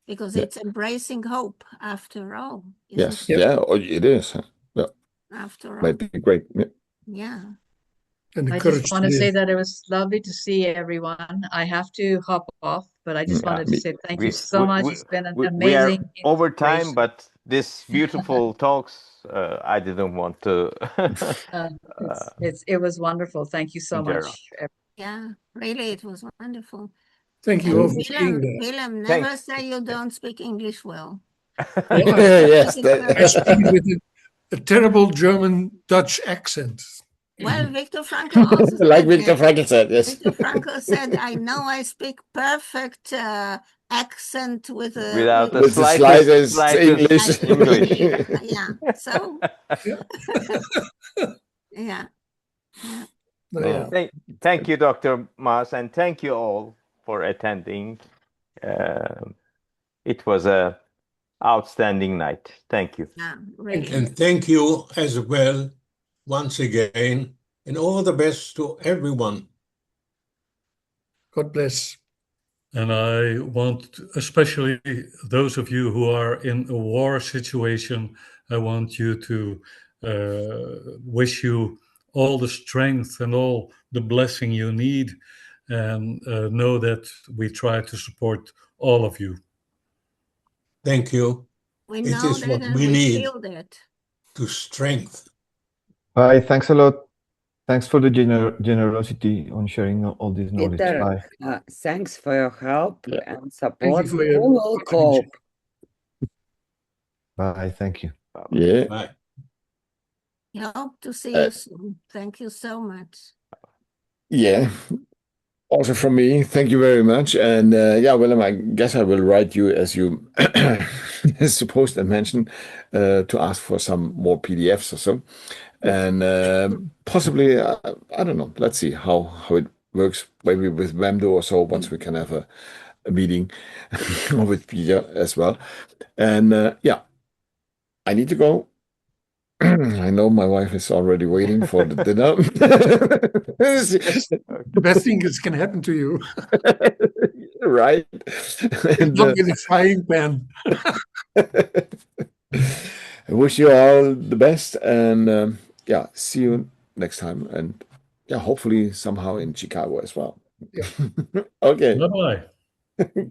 because it's embracing hope after all. Yes, it is. Yeah. After all. Might be great. Yeah. And I just want to say that it was lovely to see everyone. I have to hop off, but I just wanted to say thank you so much. It's been an amazing. We are over time, but this beautiful talks, I didn't want to. It was wonderful. Thank you so much. Yeah, really, it was wonderful. Thank you all for being there. Willem, never say you don't speak English well. Yes, I speak with a terrible German-Dutch accent. Well, Viktor Frankl also said like Viktor Frankl said, yes. Viktor Frankl said, I know I speak perfect accent without the slightest English. Yeah, so. Yeah. Thank you, Dr. Maas, and thank you all for attending. It was an outstanding night. Thank you. Yeah, really. And thank you as well, once again, and all the best to everyone. God bless. And I want, especially those of you who are in a war situation, I want you to wish you all the strength and all the blessing you need, and know that we try to support all of you. Thank you. We know it is what we need to strength. Bye. Thanks a lot. Thanks for the generosity on sharing all this knowledge. Peter, Bye. Thanks for your help and support. Thank you for your We will cope. Bye. Thank you. Yeah. Bye. I hope to see you soon. Thank you so much. Yeah. Also from me, thank you very much. And yeah, Willem, I guess I will write you as you supposed and mentioned to ask for some more PDFs or so. And possibly, I don't know, let's see how it works, maybe with Wemdo or so, once we can have a meeting with Peter as well. And yeah, I need to go. I know my wife is already waiting for the dinner. The best thing that can happen to you. Right. And, Not with a frying pan. I wish you all the best, and yeah, see you next time, and yeah, hopefully somehow in Chicago as well. Yeah. Okay. Bye-bye.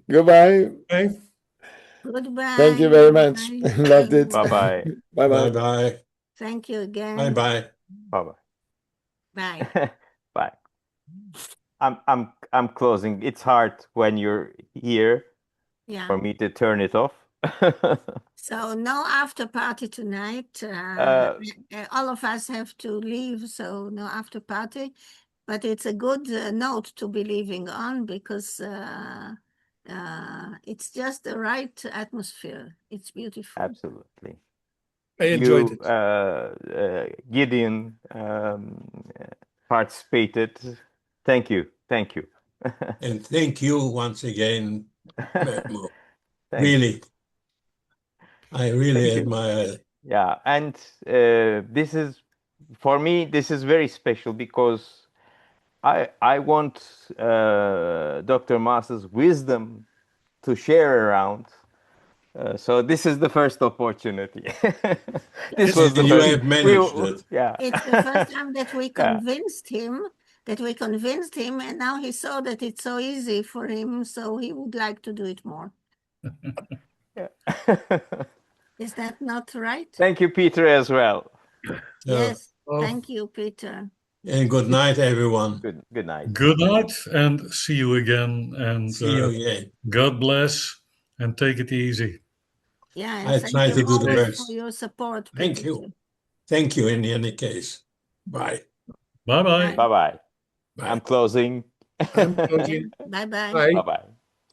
Goodbye. Bye. Goodbye. Thank you very much. Bye. Loved it. Bye-bye. Bye-bye. Bye-bye. Thank you again. Bye-bye. Bye-bye. Bye. Bye. I'm closing. It's hard when you're here Yeah. for me to turn it off. So no after party tonight. All of us have to leave, so no after party. But it's a good note to be leaving on because it's just the right atmosphere. It's beautiful. Absolutely. I enjoyed it. Gideon participated. Thank you. Thank you. And thank you once again, Memo. Thank Really. I really Thank you. admire it. Yeah, and this is, for me, this is very special because I want Dr. Maas's wisdom to share around. So this is the first opportunity. This was the You first. have managed it. Yeah. It's the first time that we Yeah. convinced him, and now he saw that it's so easy for him, so he would like to do it more. Yeah. Is that not right? Thank you, Peter, as well. Yes. Oh. Thank you, Peter. And good night, everyone. Good night. Good night, and see you again. And See you again. God bless, and take it easy. Yeah, and I thank try you to do the always best. for your support. Thank Peter. you. Thank you in any case. Bye. Bye-bye. Bye-bye. Bye. I'm closing. I'm closing. Bye-bye. Bye. Bye-bye.